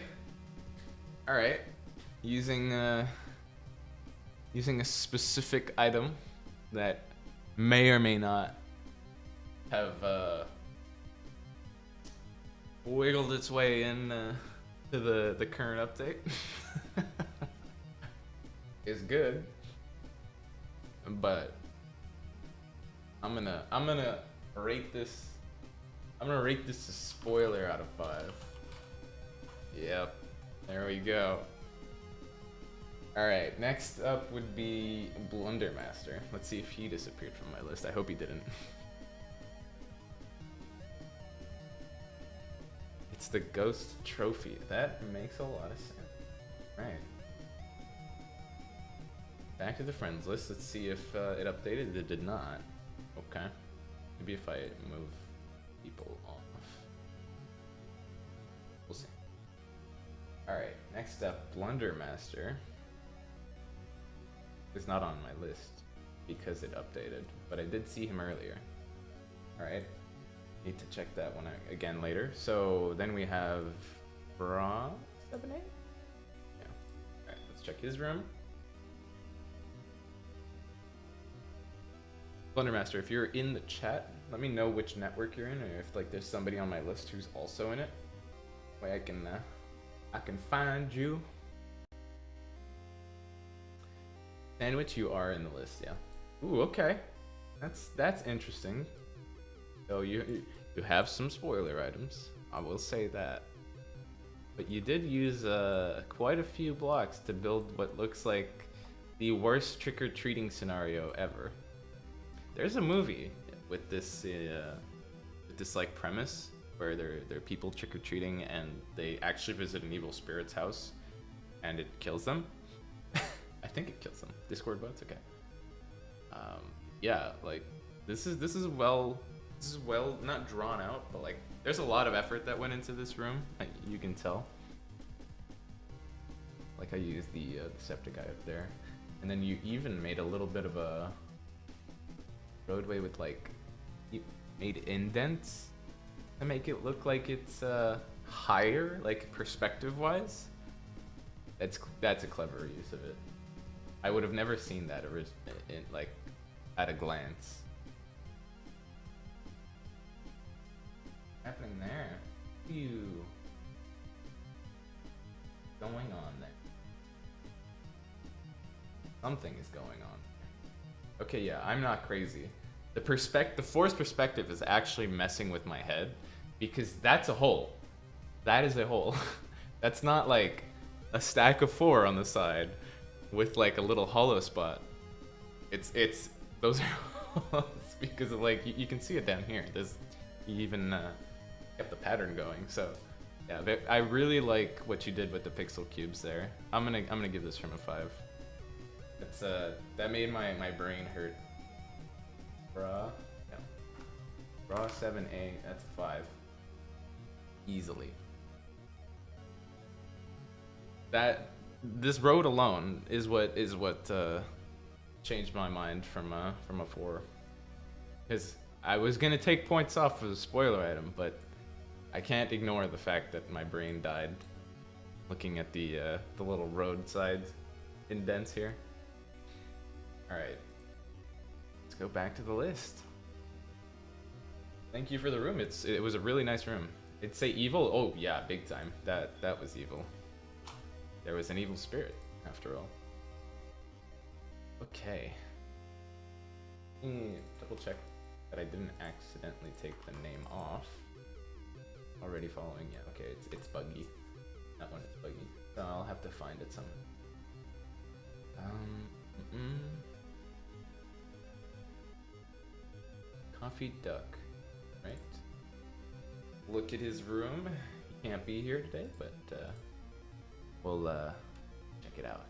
All right. Using using a specific item that may or may not have wiggled its way in to the current update is good, but I'm gonna rate this. I'm gonna rate this a spoiler out of 5. Yep, there we go. All right, next up would be Blundermaster. Let's see if he disappeared from my list. I hope he didn't. It's the Ghost Trophy. That makes a lot of sense. Right. Back to the friends list. Let's see if it updated. It did not. Okay. Maybe if I move people off. We'll see. Alright, next up, Blundermaster is not on my list because it updated, but I did see him earlier. Alright. Need to check that one out again later. So then we have Bra 78? Yeah. Alright, let's check his room. Blundermaster, if you're in the chat, let me know which network you're in, or if like there's somebody on my list who's also in it. Way I can find you. Sandwich, you are in the list, yeah. Ooh, okay. That's interesting. So you have some spoiler items, I will say that. But you did use quite a few blocks to build what looks like the worst trick-or-treating scenario ever. There's a movie with this like premise where there are people trick-or-treating and they actually visit an evil spirit's house and it kills them. I think it kills them. Discord bots, okay. Yeah, like this is well not drawn out, but like there's a lot of effort that went into this room. You can tell. Like I used the septic guy up there, and then you even made a little bit of a roadway with like you made indents to make it look like it's higher, like perspective wise. That's a clever use of it. I would have never seen that like at a glance. What's happening there? Ew. Going on there. Something is going on. Okay, yeah, I'm not crazy. The forced perspective is actually messing with my head because that's a hole. That is a hole. That's not like a stack of 4 on the side with like a little hollow spot. It's those are holes because of like you can see it down here. There's you even kept the pattern going. So yeah, I really like what you did with the pixel cubes there. I'm gonna give this from a 5. It's that made my brain hurt. Bra, yeah. Bra 7A, that's a 5. Easily. This road alone is what changed my mind from a 4. Because I was gonna take points off for the spoiler item, but I can't ignore the fact that my brain died looking at the little roadside indents here. Alright. Let's go back to the list. Thank you for the room. It was a really nice room. It'd say evil? Oh yeah, big time. That was evil. There was an evil spirit, after all. Okay. Double check that I didn't accidentally take the name off. Already following, yeah, okay, it's buggy. That one is buggy. So I'll have to find it somewhere. Coffee Duck, right? Look at his room. He can't be here today, but we'll check it out.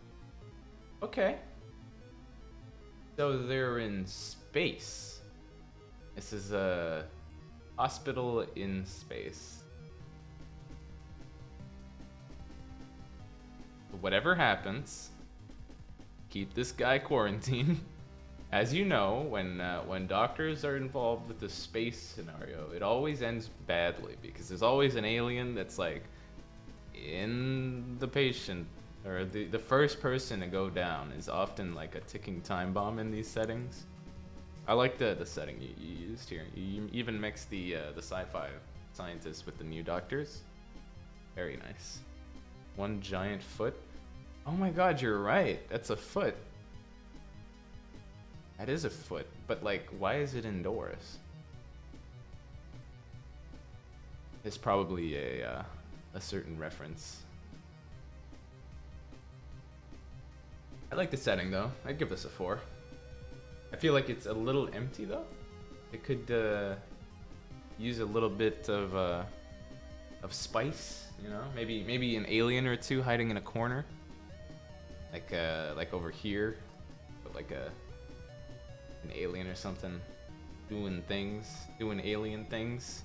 Okay. So they're in space. This is a hospital in space. Whatever happens, keep this guy quarantined. As you know, when doctors are involved with the space scenario, it always ends badly because there's always an alien that's like in the patient or the first person to go down is often like a ticking time bomb in these settings. I like the setting you used here. You even mix the sci-fi scientists with the new doctors. Very nice. One giant foot. Oh my god, you're right. That's a foot. That is a foot, but like, why is it indoors? It's probably a certain reference. I like the setting though. I'd give this a 4. I feel like it's a little empty though. It could use a little bit of spice, you know? Maybe an alien or two hiding in a corner, like over here, but like an alien or something doing alien things.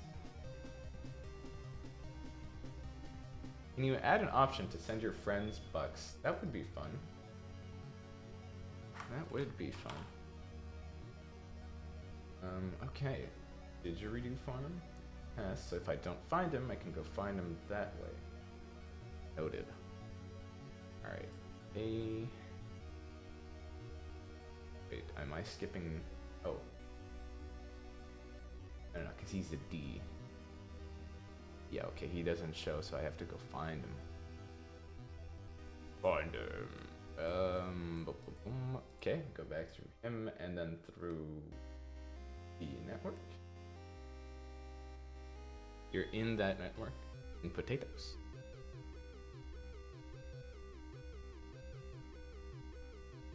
Can you add an option to send your friends bucks? That would be fun. That would be fun. Okay. Didgeridoo farm? Yes, so if I don't find him, I can go find him that way. Noted. Alright. A... Wait, am I skipping... Oh. I don't know, because he's a D. Yeah, okay, he doesn't show, so I have to go find him. Find him. Okay, go back through him, and then through the network. You're in that network. In potatoes.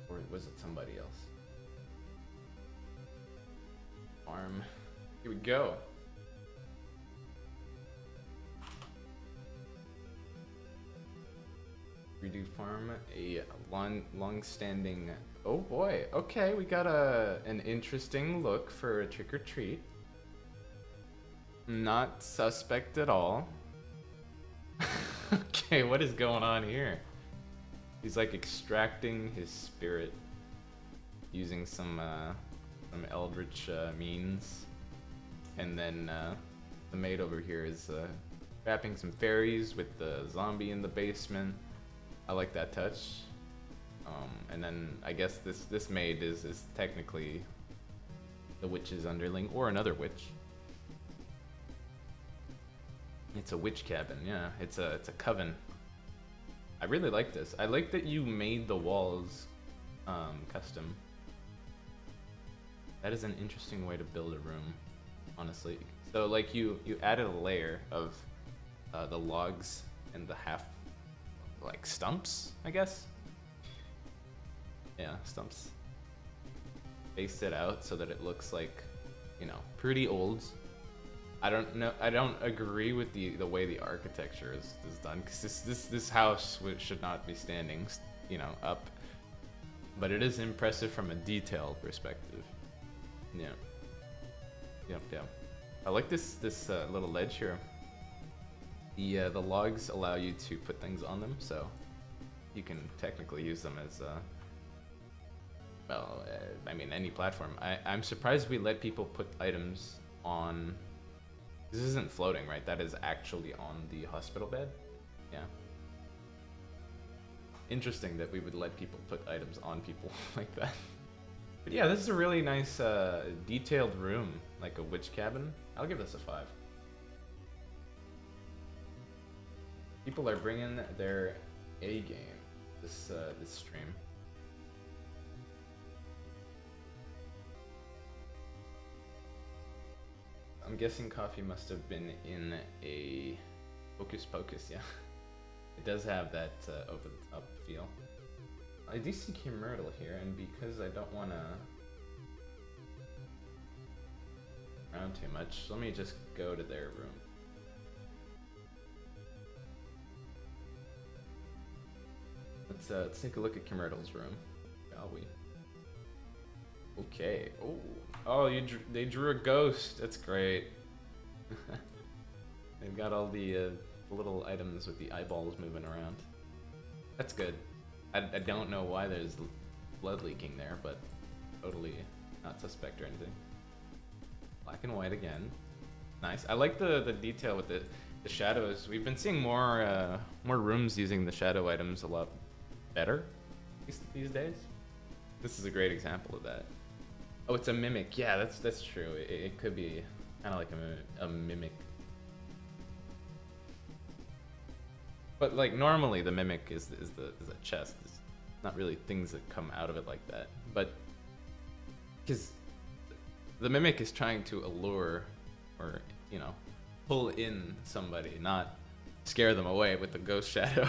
Or was it somebody else? Farm. Here we go. Redo farm, a long-standing. Oh boy. Okay, we got an interesting look for a trick or treat. Not suspect at all. Okay, what is going on here? He's like extracting his spirit using some eldritch means, and then the maid over here is trapping some fairies with the zombie in the basement. I like that touch. And then I guess this maid is technically the witch's underling, or another witch. It's a witch cabin, yeah. It's a coven. I really like this. I like that you made the walls custom. That is an interesting way to build a room, honestly. So like you added a layer of the logs and the half like stumps, I guess. Yeah, stumps. Spaced it out so that it looks like, you know, pretty old. I don't agree with the way the architecture is done, because this house should not be standing, you know, up. But it is impressive from a detail perspective. Yeah. Yep. I like this little ledge here. The logs allow you to put things on them, so you can technically use them as well, I mean, any platform. I'm surprised we let people put items on. This isn't floating, right? That is actually on the hospital bed. Yeah. Interesting that we would let people put items on people like that. But yeah, this is a really nice detailed room, like a witch cabin. I'll give this a 5. People are bringing their A game this stream. I'm guessing coffee must have been in a Hocus Pocus, yeah. It does have that over the top feel. I do see Myrtle here, and because I don't want to around too much, let me just go to their room. Let's take a look at Myrtle's room, shall we? Okay. Oh, they drew a ghost. That's great. They've got all the little items with the eyeballs moving around. That's good. I don't know why there's blood leaking there, but totally not suspect or anything. Black and white again. Nice. I like the detail with the shadows. We've been seeing more rooms using the shadow items a lot better these days. This is a great example of that. Oh, it's a mimic. Yeah, that's true. It could be kind of like a mimic. But like normally the mimic is a chest. It's not really things that come out of it like that. But because the mimic is trying to allure or, you know, pull in somebody, not scare them away with the ghost shadow.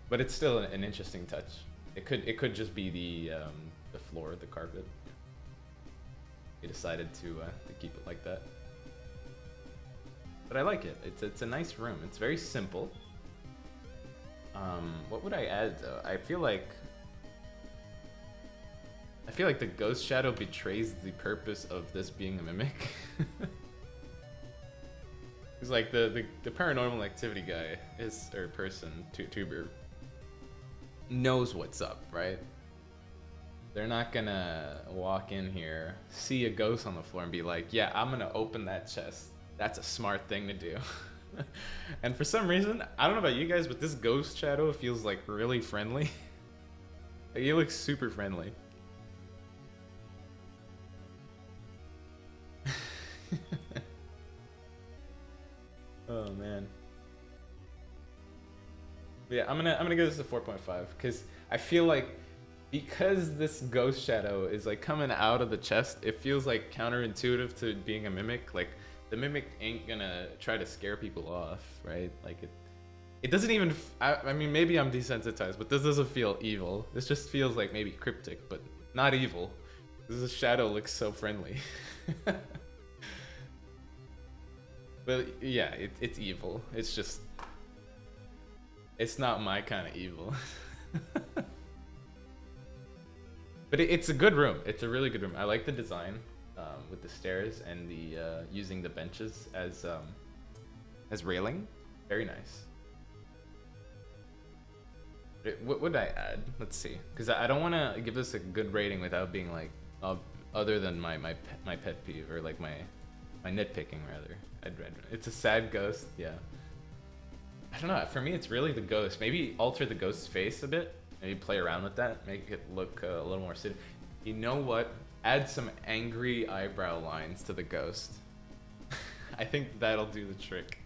But it's still an interesting touch. It could just be the floor, the carpet. They decided to keep it like that. But I like it. It's a nice room. It's very simple. What would I add though? I feel like the ghost shadow betrays the purpose of this being a mimic. It's like the paranormal activity guy or person, tuber, knows what's up, right? They're not gonna walk in here, see a ghost on the floor and be like, yeah, I'm gonna open that chest. That's a smart thing to do. And for some reason, I don't know about you guys, but this ghost shadow feels like really friendly. Like, he looks super friendly. Oh man. But yeah, I'm gonna give this a 4.5 because I feel like because this ghost shadow is like coming out of the chest, it feels like counterintuitive to being a mimic. Like the mimic ain't gonna try to scare people off, right? Like it doesn't even. I mean, maybe I'm desensitized, but this doesn't feel evil. This just feels like maybe cryptic, but not evil. This shadow looks so friendly. But yeah, it's evil. It's just, it's not my kind of evil. But it's a good room. It's a really good room. I like the design with the stairs and the using the benches as railing. Very nice. What would I add? Let's see, because I don't want to give this a good rating without being like other than my pet peeve or like my nitpicking rather. It's a sad ghost, yeah. I don't know, for me it's really the ghost. Maybe alter the ghost's face a bit. Maybe play around with that, make it look a little more city. You know what? Add some angry eyebrow lines to the ghost. I think that'll do the trick.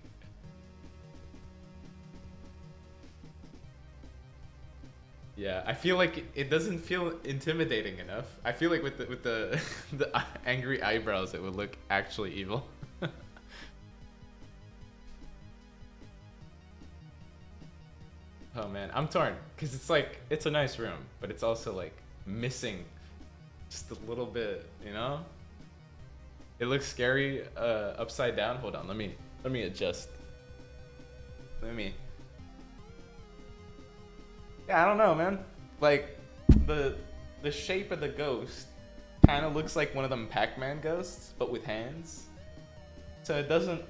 Yeah, I feel like it doesn't feel intimidating enough. I feel like with the the angry eyebrows, it would look actually evil. Oh man, I'm torn because it's like it's a nice room, but it's also like missing just a little bit, you know? It looks scary upside down. Hold on, let me adjust. Yeah, I don't know, man. Like the shape of the ghost kind of looks like one of them Pac-Man ghosts, but with hands. So it doesn't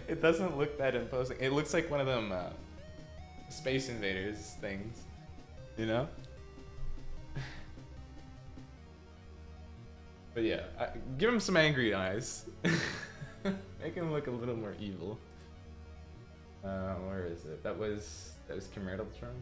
it doesn't look that imposing. It looks like one of them Space Invaders things, you know? But yeah, give him some angry eyes. Make him look a little more evil. Where is it? That was Kim Riddle's room.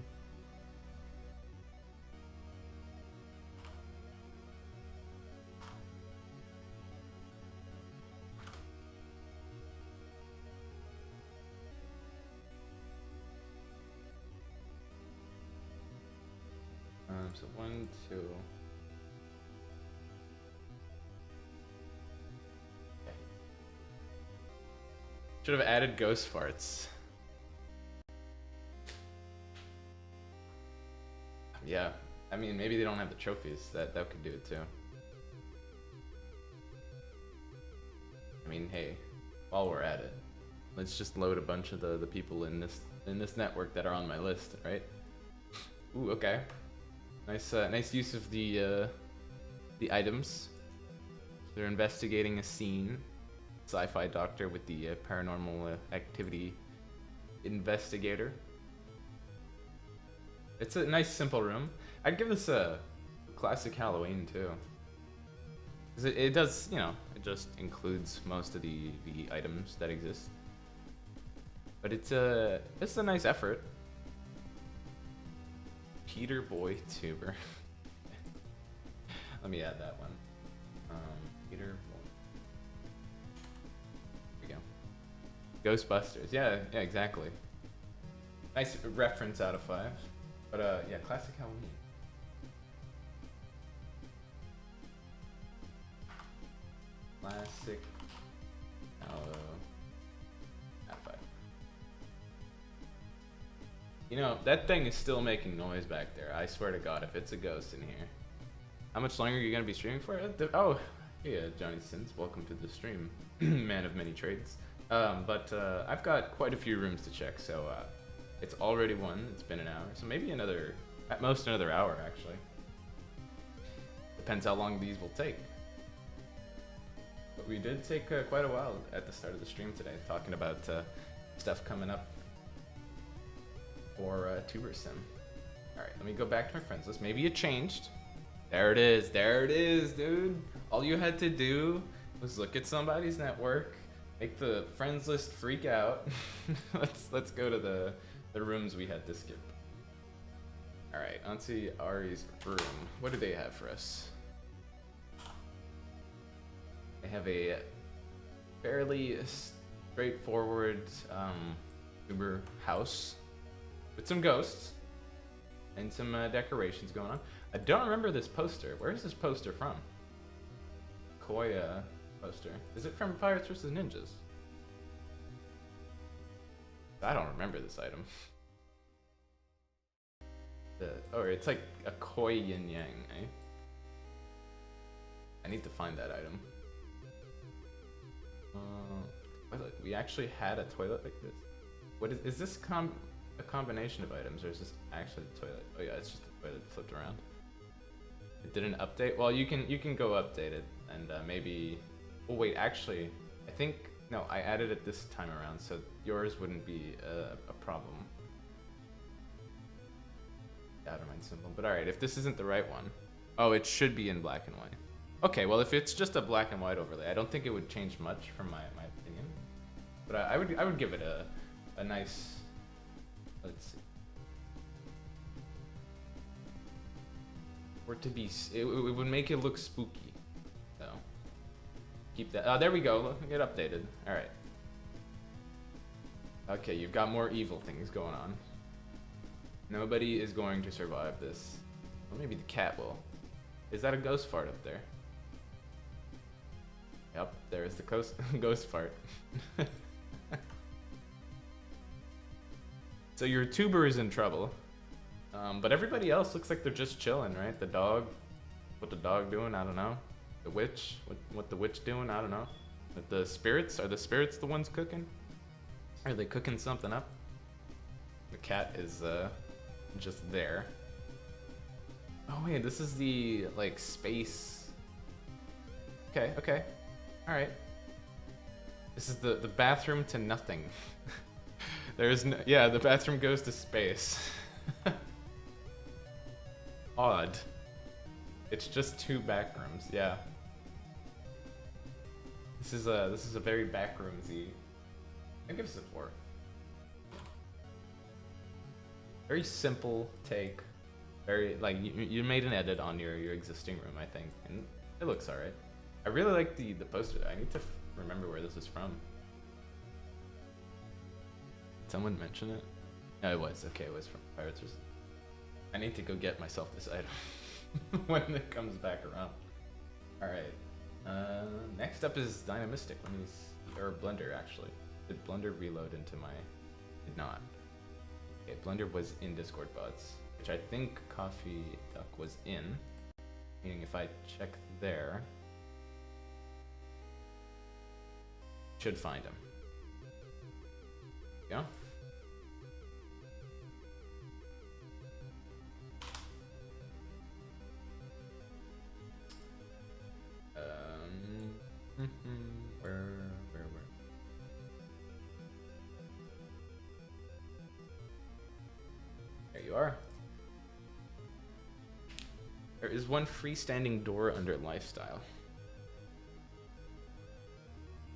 So 1, 2. Okay. Should have added ghost farts. Yeah, I mean maybe they don't have the trophies. That could do it too. I mean, hey, while we're at it, let's just load a bunch of the people in this network that are on my list, right? Ooh, okay. Nice use of the items. They're investigating a scene. Sci-fi doctor with the paranormal activity investigator. It's a nice simple room. I'd give this a classic Halloween too. 'Cause it does, you know, it just includes most of the items that exist. But it's a nice effort. Peter Boy Tuber. Let me add that one. Peter Boy. There we go. Ghostbusters. Yeah, exactly. Nice reference out of 5. But yeah, classic Halloween. Classic. Out of 5. You know, that thing is still making noise back there. I swear to God, if it's a ghost in here. How much longer are you gonna be streaming for? Oh, yeah, Johnny Sins, welcome to the stream, man of many trades. But I've got quite a few rooms to check, so it's already 1. It's been an hour, so maybe another, at most another hour actually. Depends how long these will take. But we did take quite a while at the start of the stream today, talking about stuff coming up for Tuber Sim. All right, let me go back to my friends list. Maybe it changed. There it is, dude. All you had to do was look at somebody's network, make the friends list freak out. let's go to the rooms we had to skip. All right, onto Ari's room. What do they have for us? They have a fairly straightforward Uber house with some ghosts and some decorations going on. I don't remember this poster. Where is this poster from? Koya poster. Is it from Pirates vs. Ninjas? I don't remember this item. Oh, it's like a koi yin yang, eh? I need to find that item. Toilet. We actually had a toilet like this. What is this a combination of items, or is this actually the toilet? Oh yeah, it's just the toilet flipped around. It didn't update. Well, you can go update it, and maybe. Oh wait, actually, I think no, I added it this time around, so yours wouldn't be a problem. Outerminds symbol, but all right, if this isn't the right one, oh, it should be in black and white. Okay, well, if it's just a black and white overlay, I don't think it would change much from my opinion. But I would give it a nice. Let's see. For it to be, it would make it look spooky. So keep that. Oh, there we go. Look, get updated. All right. Okay, you've got more evil things going on. Nobody is going to survive this. Well, maybe the cat will. Is that a ghost fart up there? Yep, there's the ghost fart. So your tuber is in trouble. But everybody else looks like they're just chilling, right? The dog, what the dog doing? I don't know. The witch, what the witch doing? I don't know. But the spirits, are the spirits the ones cooking? Are they cooking something up? The cat is just there. Oh wait, this is the like space. Okay. All right. This is the bathroom to nothing. There's no, yeah, the bathroom goes to space. Odd. It's just 2 back rooms. Yeah. This is a very backroomsy. I give this a 4. Very simple take. Very like you made an edit on your existing room, I think, and it looks alright. I really like the poster. I need to remember where this is from. Did someone mention it? No, it was. Okay, it was from Pirates vs. I need to go get myself this item when it comes back around. Alright. Next up is Dynamistic. Let me see. Or Blender, actually. Did Blender reload into my... Did not. Okay, Blender was in Discord bots, which I think Coffee Duck was in. Meaning if I check there... Should find him. There we go. Where? There you are. There is one freestanding door under lifestyle.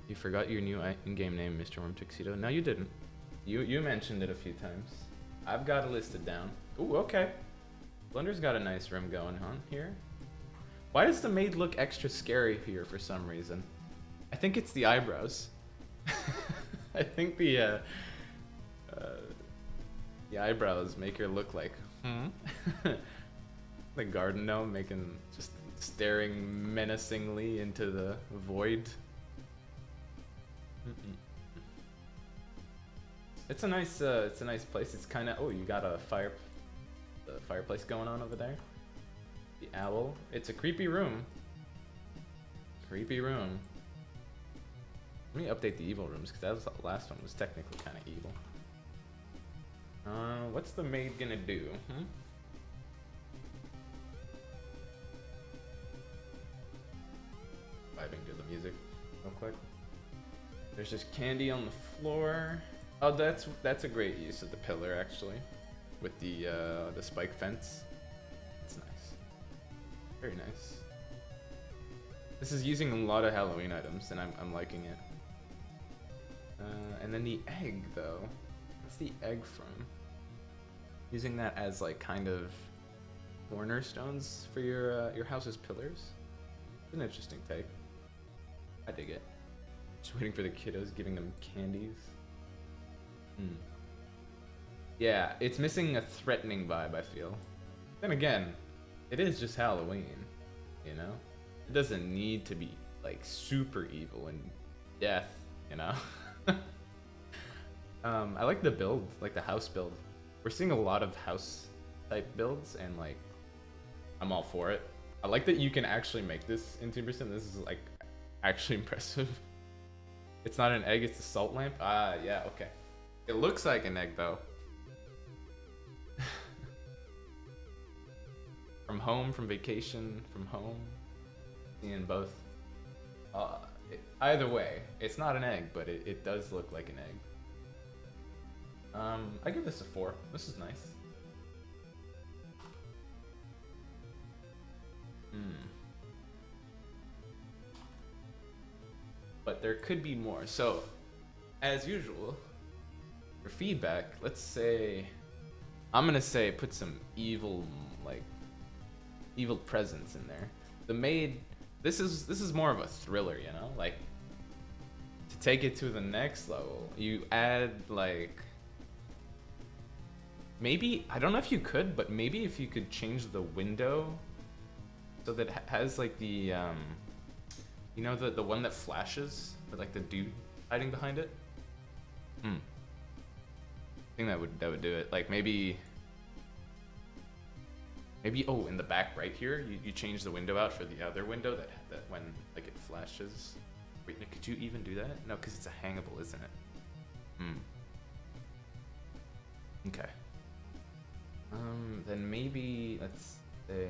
You forgot your new in-game name, Mr. Worm Tuxedo. No, you didn't. You mentioned it a few times. I've got it listed down. Ooh, okay. Blunder's got a nice room going on here. Why does the maid look extra scary here for some reason? I think it's the eyebrows. I think the eyebrows make her look like, the garden gnome making, just staring menacingly into the void. It's a nice place. It's kind of, oh, you got a fireplace going on over there. The owl. It's a creepy room. Creepy room. Let me update the evil rooms, because that was the last one was technically kind of evil. What's the maid gonna do? Vibing to the music real quick. There's just candy on the floor. Oh, that's a great use of the pillar actually, with the spike fence. It's nice. Very nice. This is using a lot of Halloween items, and I'm liking it. And then the egg, though. What's the egg from? Using that as like kind of cornerstones for your house's pillars. It's an interesting take. I dig it. Just waiting for the kiddos, giving them candies. Yeah, it's missing a threatening vibe, I feel. Then again, it is just Halloween, you know? It doesn't need to be like super evil and death, you know? I like the build, like the house build. We're seeing a lot of house type builds, and like, I'm all for it. I like that you can actually make this in 2%. This is like actually impressive. It's not an egg, it's a salt lamp. Ah, yeah, okay. It looks like an egg though. From home, from vacation, from home. Seeing both. Either way, it's not an egg, but it does look like an egg. I give this a 4. This is nice. But there could be more. So, as usual, for feedback, let's say, I'm gonna say put some evil, like, evil presence in there. The maid, this is more of a thriller, you know? Like, to take it to the next level, you add, like, maybe, I don't know if you could, but maybe if you could change the window so that it has, like, the, you know, the one that flashes with, like, the dude hiding behind it? I think that would do it. Like, maybe, oh, in the back right here, you change the window out for the other window that when, like, it flashes. Wait, could you even do that? No, because it's a hangable, isn't it? Okay. Then maybe, let's say,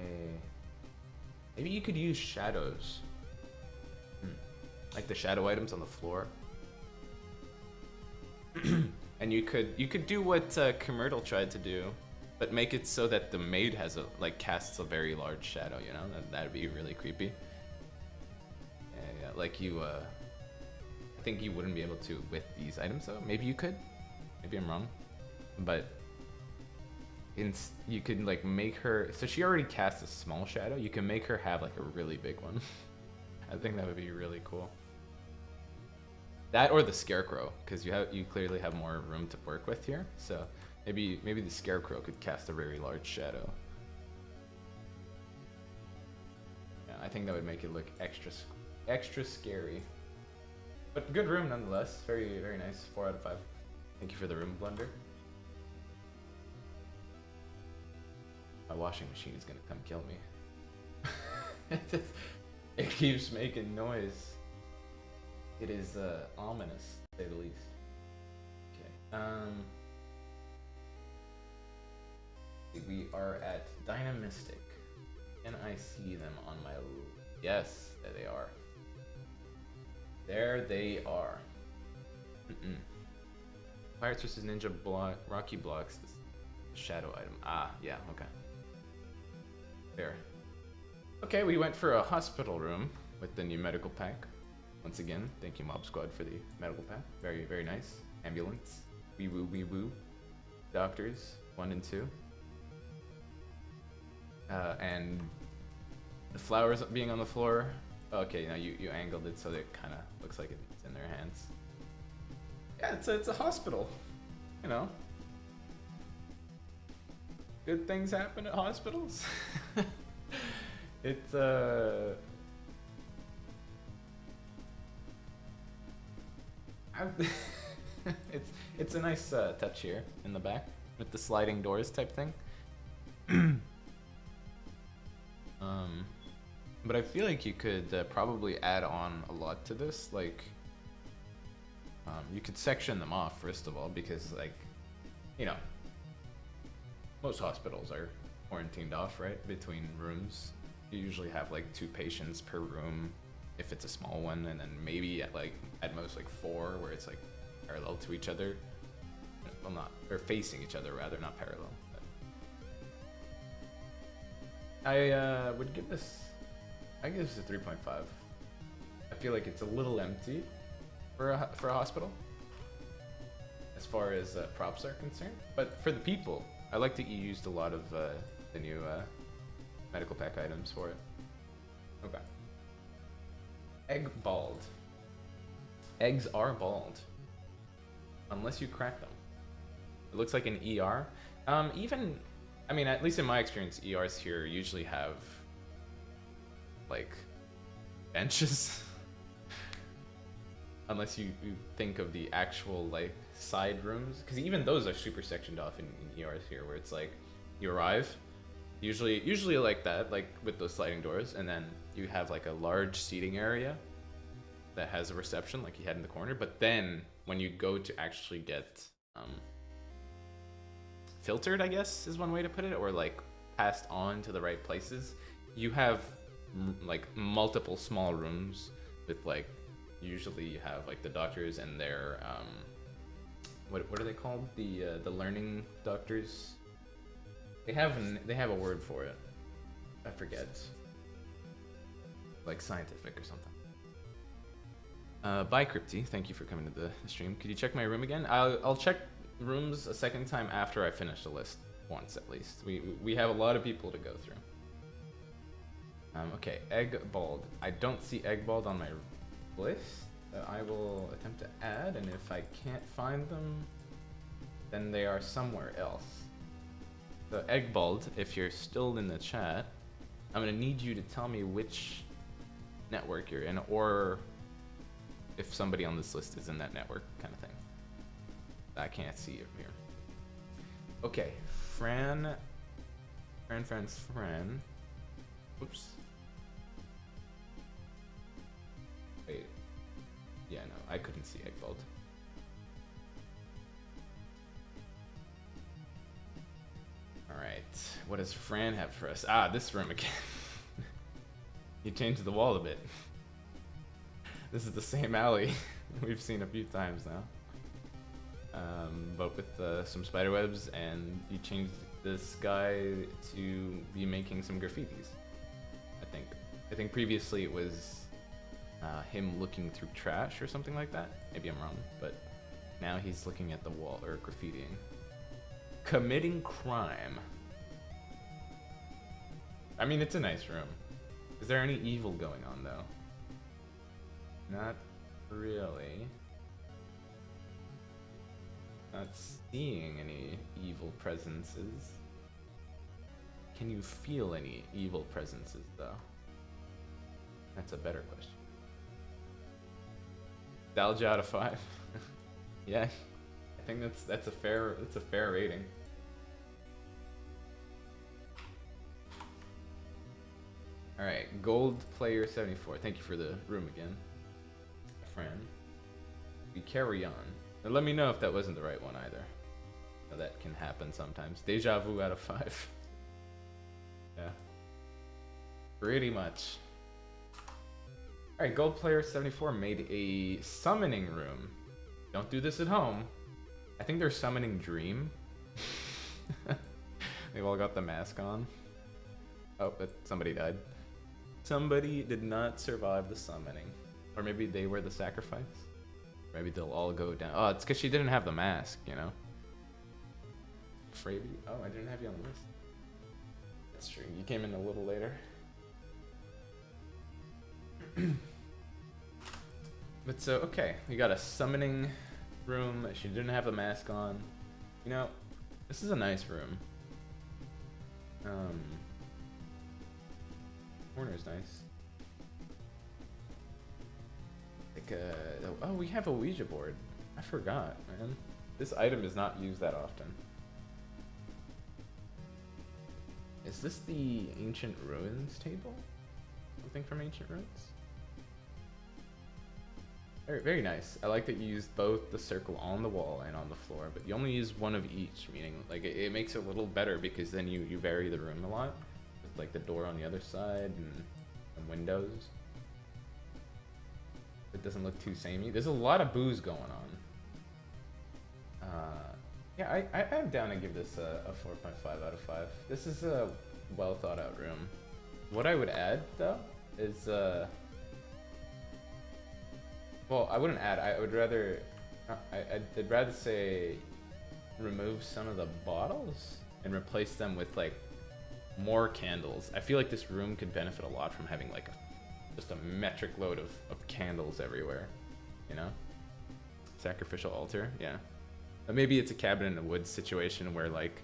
maybe you could use shadows. Like the shadow items on the floor. And you could do what Commertal tried to do, but make it so that the maid has casts a very large shadow, you know? That'd be really creepy. Yeah, like you, I think you wouldn't be able to with these items though. Maybe you could. Maybe I'm wrong. But you could like make her, so she already casts a small shadow, you can make her have like a really big one. I think that would be really cool. That or the scarecrow, because you clearly have more room to work with here. So maybe the scarecrow could cast a very large shadow. Yeah, I think that would make it look extra scary. But good room nonetheless. Very, very nice. 4 out of 5. Thank you for the room, Blunder. My washing machine is gonna come kill me. It keeps making noise. It is ominous, to say the least. Okay. We are at Dynamistic. Can I see them on my? Yes, there they are. There they are. Pirates vs Ninja Rocky Blocks. This shadow item. Ah, yeah. Okay. Fair. Okay, we went for a hospital room with the new medical pack. Once again, thank you Mob Squad for the medical pack. Very, very nice. Ambulance. Wee woo, wee woo. Doctors, 1 and 2. and the flowers being on the floor. Okay, now you angled it so that it kind of looks like it's in their hands. Yeah, it's a hospital, you know. Good things happen at hospitals. It's it's a nice touch here in the back with the sliding doors type thing. But I feel like you could probably add on a lot to this. Like, you could section them off first of all, because like, you know, most hospitals are quarantined off, right, between rooms. You usually have like 2 patients per room if it's a small one, and then maybe at most like 4 where it's like parallel to each other. Well, not, or facing each other rather, not parallel. But I would give this, I give this a 3.5. I feel like it's a little empty for a hospital as far as props are concerned, but for the people, I like that you used a lot of the new medical pack items for it. Okay. Egg bald. Eggs are bald unless you crack them. It looks like an ER. Even, I mean, at least in my experience, ERs here usually have like benches. Unless you think of the actual like side rooms, because even those are super sectioned off in ERs here, where it's like you arrive, usually like that, like with those sliding doors, and then you have like a large seating area that has a reception like you had in the corner. But then when you go to actually get filtered, I guess is one way to put it, or like passed on to the right places, you have like multiple small rooms with like, usually you have like the doctors and their what are they called, the learning doctors? They have a word for it, I forget, like scientific or something. Bye Crypty, thank you for coming to the stream. Could you check my room again? I'll check rooms a second time after I finish the list once at least. We have a lot of people to go through. Okay, egg bald. I don't see egg bald on my list. I will attempt to add, and if I can't find them, then they are somewhere else. So egg bald, if you're still in the chat, I'm gonna need you to tell me which network you're in, or if somebody on this list is in that network, kind of thing. I can't see it here. Okay, Fran. Oops. Wait. Yeah, no, I couldn't see Eggbald. Alright, what does Fran have for us? Ah, this room again. You changed the wall a bit. This is the same alley we've seen a few times now. But with some spiderwebs, and you changed this guy to be making some graffitis, I think previously it was him looking through trash or something like that. Maybe I'm wrong, but now he's looking at the wall, or graffitiing. Committing crime. I mean, it's a nice room. Is there any evil going on, though? Not really. Not seeing any evil presences. Can you feel any evil presences, though? That's a better question. Nostalgia out of 5. Yeah, I think that's a fair rating. All right, Gold Player 74. Thank you for the room again, friend. We carry on. And let me know if that wasn't the right one either. Now, that can happen sometimes. Deja vu out of 5. Yeah, pretty much. All right, Gold Player 74 made a summoning room. Don't do this at home. I think they're summoning Dream. They've all got the mask on. Oh, but somebody died. Somebody did not survive the summoning. Or maybe they were the sacrifice. Maybe they'll all go down. Oh, it's because she didn't have the mask, you know? Fravy? Oh, I didn't have you on the list. That's true. You came in a little later. But so, okay, we got a summoning room. She didn't have a mask on. You know, this is a nice room. Corner's nice. Like oh, we have a Ouija board. I forgot, man. This item is not used that often. Is this the Ancient Ruins table? Something from Ancient Ruins? Very, very nice. I like that you use both the circle on the wall and on the floor, but you only use one of each, meaning like it makes it a little better because then you vary the room a lot. With like the door on the other side and windows. It doesn't look too samey. There's a lot of booze going on. Yeah, I'm down to give this a 4.5 out of 5. This is a well thought out room. What I would add though is well, I wouldn't add. I would rather I'd rather say remove some of the bottles and replace them with like more candles. I feel like this room could benefit a lot from having like just a metric load of candles everywhere, you know? Sacrificial altar, yeah. But maybe it's a cabin in the woods situation where like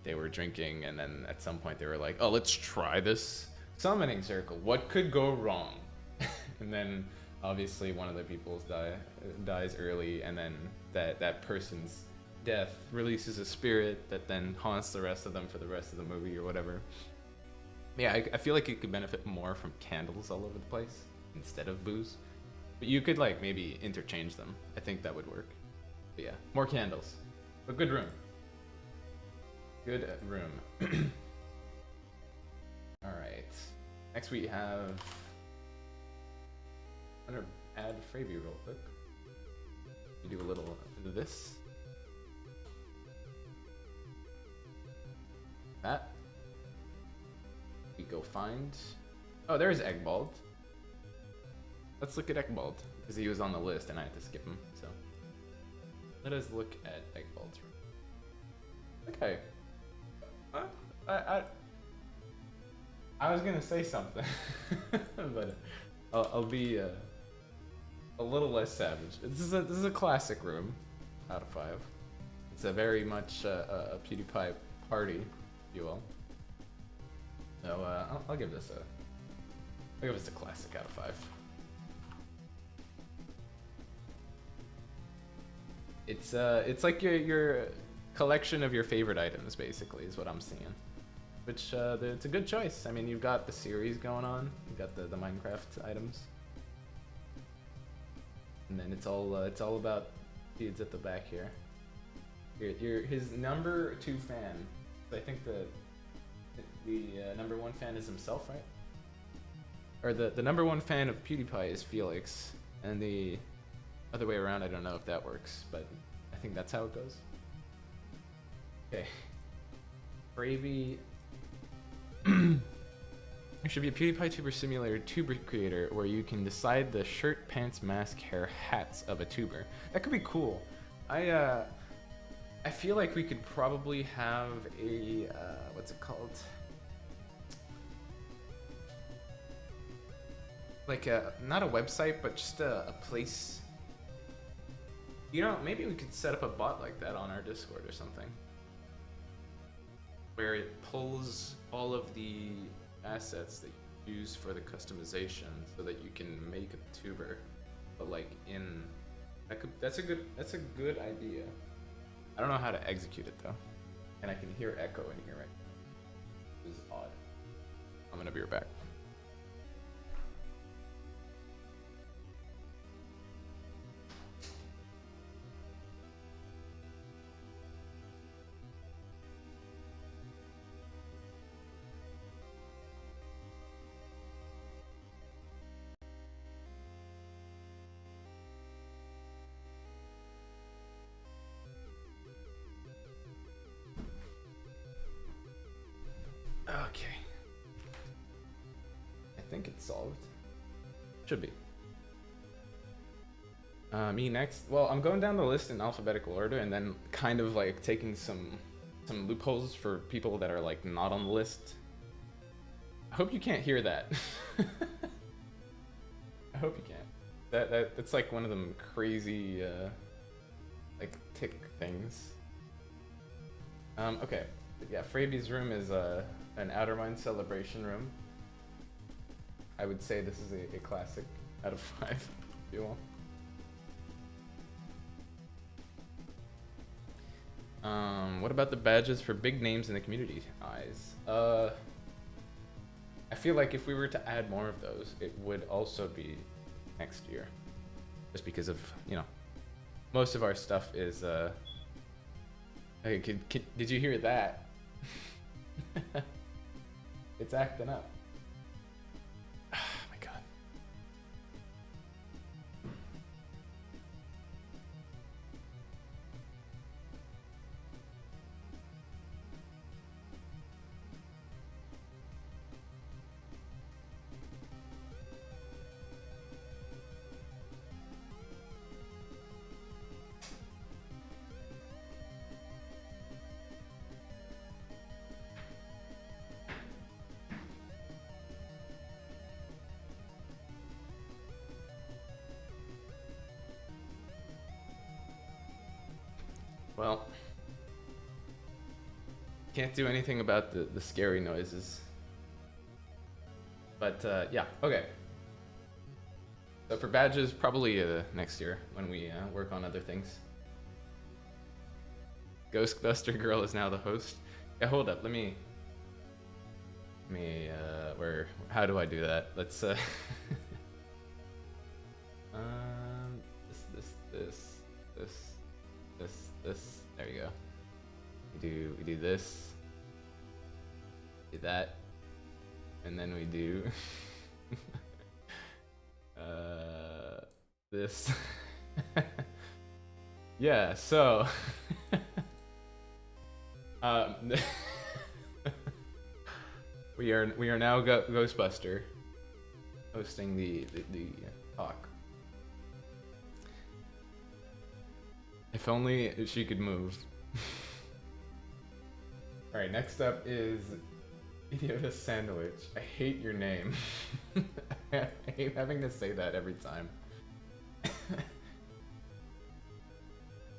they were drinking and then at some point they were like, oh, let's try this summoning circle. What could go wrong? And then obviously one of the people dies early, and then that person's death releases a spirit that then haunts the rest of them for the rest of the movie or whatever. Yeah, I feel like it could benefit more from candles all over the place instead of booze. But you could like maybe interchange them. I think that would work. But yeah, more candles. But good room. Good room. Alright. Next we have... I'm gonna add Freebie real quick. We do a little of this. That. We go find... Oh, there's Eggbald. Let's look at Eggbald, because he was on the list and I had to skip him, so. Let us look at Eggbald's room. Okay. I was gonna say something, but I'll be a little less savage. This is a classic room, out of 5. It's a very much a PewDiePie party, if you will. So I'll give this a classic out of 5. It's like your collection of your favorite items, basically, is what I'm seeing. Which it's a good choice. I mean, you've got the series going on. You've got the Minecraft items, and then it's all about dudes at the back here. You're his number 2 fan. So I think the number 1 fan is himself, right? Or the number 1 fan of PewDiePie is Felix, and the other way around, I don't know if that works, but I think that's how it goes. Okay. Bravey. There should be a PewDiePie Tuber Simulator tuber creator where you can decide the shirt, pants, mask, hair, hats of a tuber. That could be cool. I feel like we could probably have a, what's it called? Like not a website, but just a place. You know, maybe we could set up a bot like that on our Discord or something, where it pulls all of the assets that you use for the customization so that you can make a tuber, but like in that's a good idea. I don't know how to execute it though, and I can hear echo in here right now. This is odd. I'm gonna be right back. Okay. I think it's solved. Should be. Me next. Well, I'm going down the list in alphabetical order and then kind of like taking some some loopholes for people that are like not on the list. I hope you can't hear that. I hope you can't. That's like one of them crazy like tick things. Okay, yeah, Fraby's room is an Outerminds celebration room. I would say this is a classic out of 5, if you will. What about the badges for big names in the community eyes? I feel like if we were to add more of those, it would also be next year. Just because of, you know, most of our stuff is, hey, did you hear that? It's acting up. Oh my god. Well, can't do anything about the scary noises. But yeah, okay. So for badges, probably next year when we work on other things. Ghostbuster Girl is now the host. Yeah, hold up, let me how do I do that? Let's this. There you go. We do this. Do that. And then we do this. Yeah, so we are now Ghostbuster hosting the talk. If only she could move. Alright, next up is Idiota Sandwich. I hate your name. I hate having to say that every time.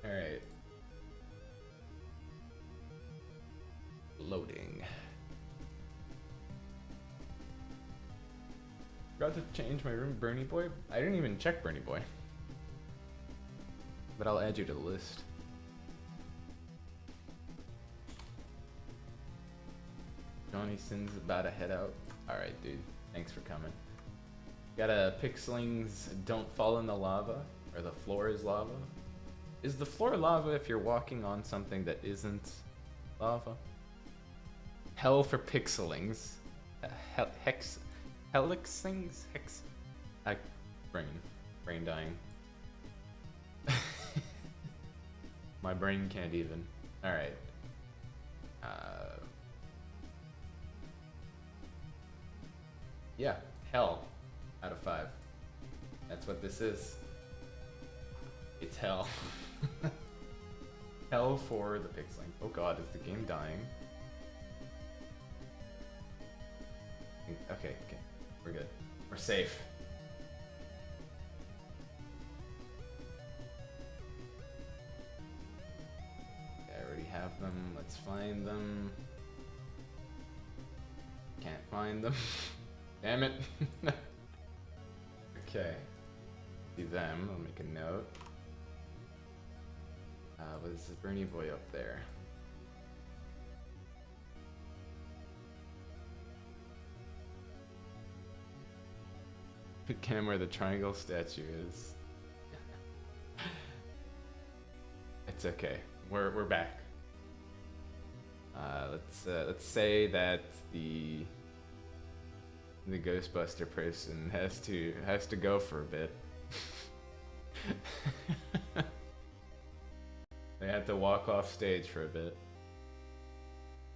Alright. Loading. Forgot to change my room, Bernie Boy. I didn't even check Bernie Boy. But I'll add you to the list. Johnny Sin's about to head out. Alright, dude. Thanks for coming. Got a Pixelings Don't Fall in the Lava, or the floor is lava. Is the floor lava if you're walking on something that isn't lava? Hell for Pixelings. Helixings? Hex. Brain dying. My brain can't even. Alright. Yeah, hell out of 5. That's what this is. It's hell. Hell for the Pixeling. Oh god, is the game dying? Okay, we're good. We're safe. I already have them. Let's find them. Can't find them. Damn it. Okay. See them. I'll make a note. Was the Bernie Boy up there? Cam where the triangle statue is. It's okay. We're back. Let's say that the Ghostbuster person has to go for a bit. They had to walk off stage for a bit.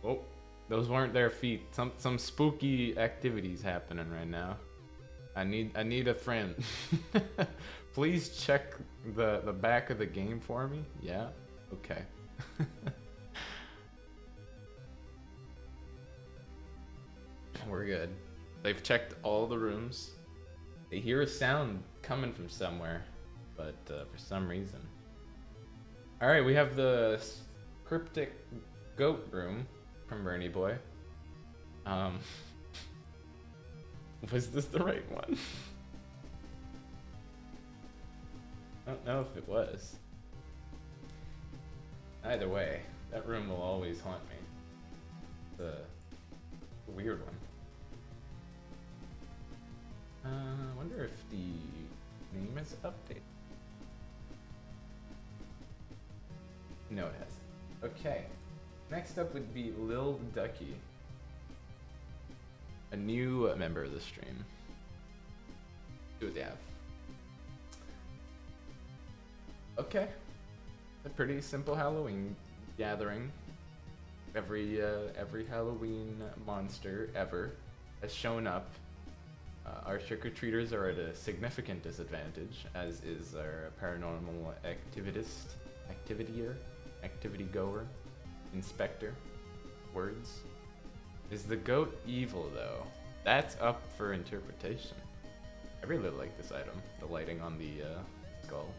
Oh, those weren't their feet. Some spooky activities happening right now. I need a friend. Please check the back of the game for me. Yeah? Okay. We're good. They've checked all the rooms. They hear a sound coming from somewhere, but for some reason. Alright, we have the cryptic goat room from Bernie Boy. Was this the right one? I don't know if it was. Either way, that room will always haunt me. It's a weird one. I wonder if the name is updated. No, it hasn't. Okay. Next up would be Lil Ducky, a new member of the stream. See what they have. Okay. A pretty simple Halloween gathering. Every Halloween monster ever has shown up. Our trick-or-treaters are at a significant disadvantage, as is our paranormal activity goer, inspector. Words. Is the goat evil though? That's up for interpretation. I really like this item. The lighting on the skull,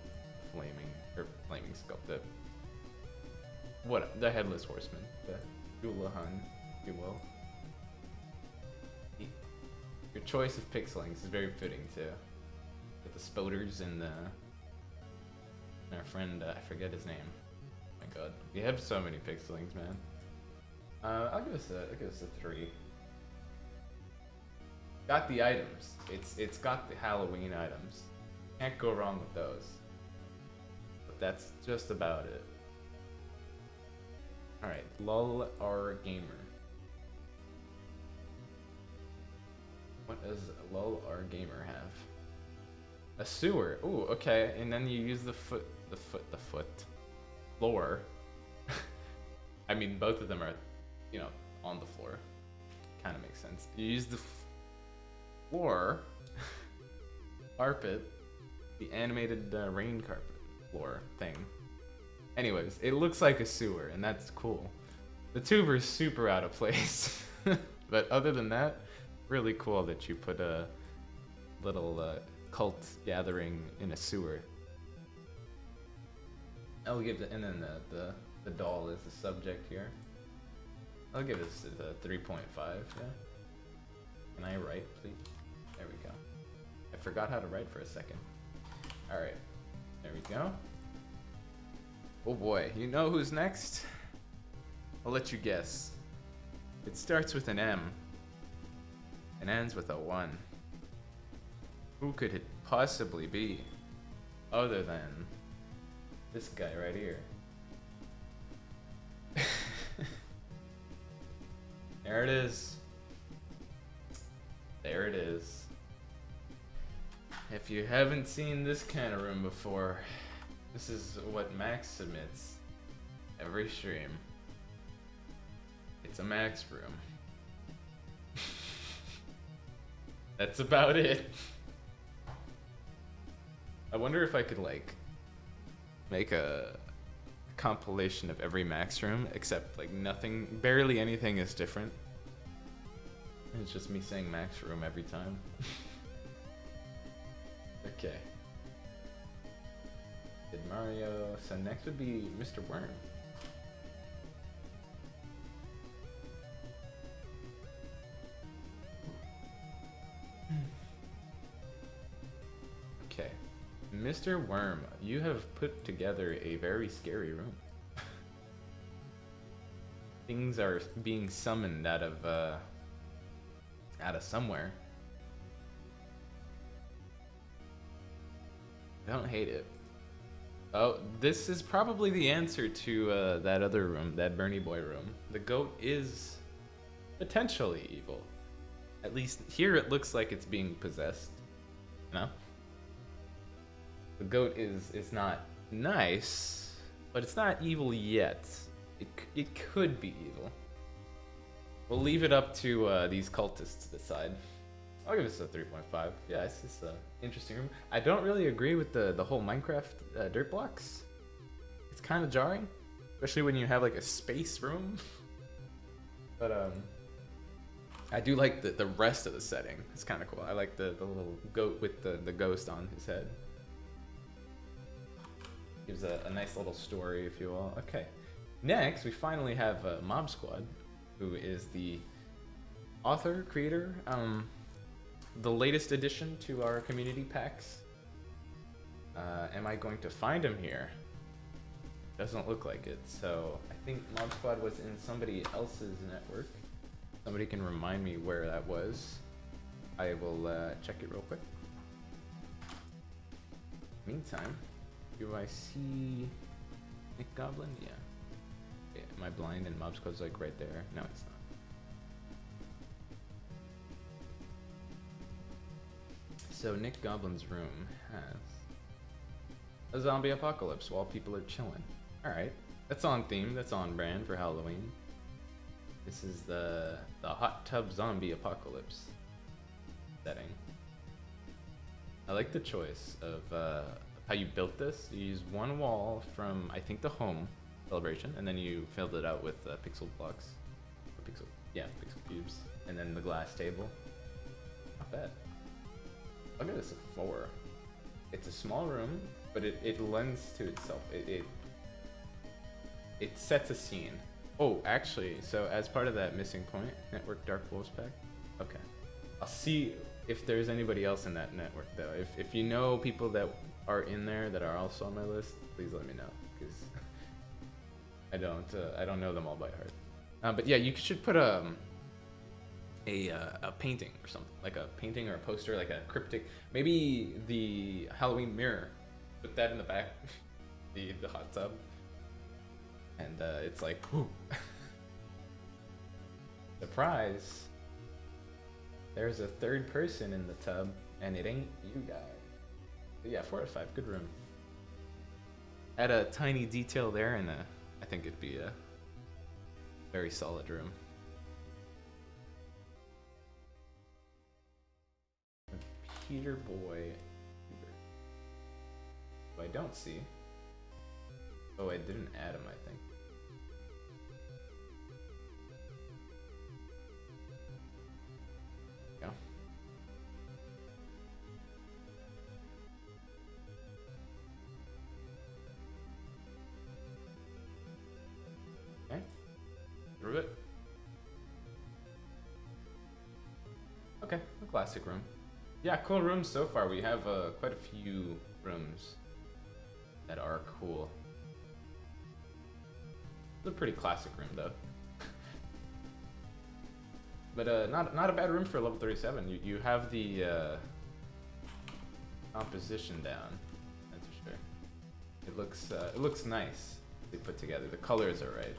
flaming skull. The headless horseman, the Dulahan, if you will. Your choice of pixelings is very fitting too. With the spoders and our friend, I forget his name. Oh my god, we have so many pixelings, man. I'll give us a 3. Got the items. It's got the Halloween items. Can't go wrong with those. But that's just about it. All right, lol r gamer. What does lol r gamer have? A sewer. Ooh, okay. And then you use the floor. I mean, both of them are, you know, on the floor. Kind of makes sense. You use the floor, carpet, the animated rain carpet floor thing. Anyways, it looks like a sewer, and that's cool. The tuber's super out of place. But other than that, really cool that you put a little cult gathering in a sewer. I'll give it, and then the doll is the subject here. I'll give this a 3.5, yeah. Can I write, please? There we go. I forgot how to write for a second. Alright, there we go. Oh boy, you know who's next? I'll let you guess. It starts with an M and ends with a 1. Who could it possibly be other than this guy right here? There it is. There it is. If you haven't seen this kind of room before, this is what Max submits every stream. It's a Max room. That's about it. I wonder if I could like make a compilation of every Max room, except like nothing, barely anything is different. It's just me saying Max room every time. Okay. Did Mario? So next would be Mr. Worm. Okay. Mr. Worm, you have put together a very scary room. Things are being summoned out of somewhere. I don't hate it. Oh, this is probably the answer to that other room, that Bernie Boy room. The goat is potentially evil. At least here it looks like it's being possessed. No? The goat is not nice, but it's not evil yet. It could be evil. We'll leave it up to these cultists to decide. I'll give this a 3.5. Yeah, it's just an interesting room. I don't really agree with the whole Minecraft dirt blocks. It's kind of jarring, especially when you have like a space room. But I do like the rest of the setting. It's kind of cool. I like the little goat with the ghost on his head. Gives a nice little story, if you will. Okay. Next, we finally have Mob Squad, who is the author, creator, the latest addition to our community packs. Am I going to find him here? Doesn't look like it. So I think Mob Squad was in somebody else's network. Somebody can remind me where that was. I will check it real quick. Meantime, do I see Nick Goblin? Yeah. Am I blind and Mob Squad's like right there? No, it's not. So Nick Goblin's room has a zombie apocalypse while people are chilling. Alright, that's on theme, that's on brand for Halloween. This is the hot tub zombie apocalypse setting. I like the choice of how you built this. You use one wall from, I think, the home celebration, and then you filled it out with pixel blocks. Or pixel cubes. And then the glass table. Not bad. Look at this, a 4. It's a small room, but it lends to itself. It sets a scene. Oh, actually, so as part of that missing point, Network Dark Wolves pack. Okay. I'll see if there's anybody else in that network, though. If you know people that are in there that are also on my list, please let me know, because I don't know them all by heart. But yeah, you should put a painting or something, like a painting or a poster, like a cryptic, maybe the Halloween mirror. Put that in the back, the hot tub, and it's like, whoo. Surprise! There's a third person in the tub, and it ain't you guys. But yeah, 4 out of 5, good room. Add a tiny detail there, and I think it'd be a very solid room. Peter Boy. Who I don't see. Oh, I didn't add him, I think. Go. Okay. Through it. Okay, a classic room. Yeah, cool rooms so far. We have quite a few rooms that are cool. It's a pretty classic room, though. But not a bad room for level 37. You have the composition down. That's for sure. It looks nice. They put together. The colors are right.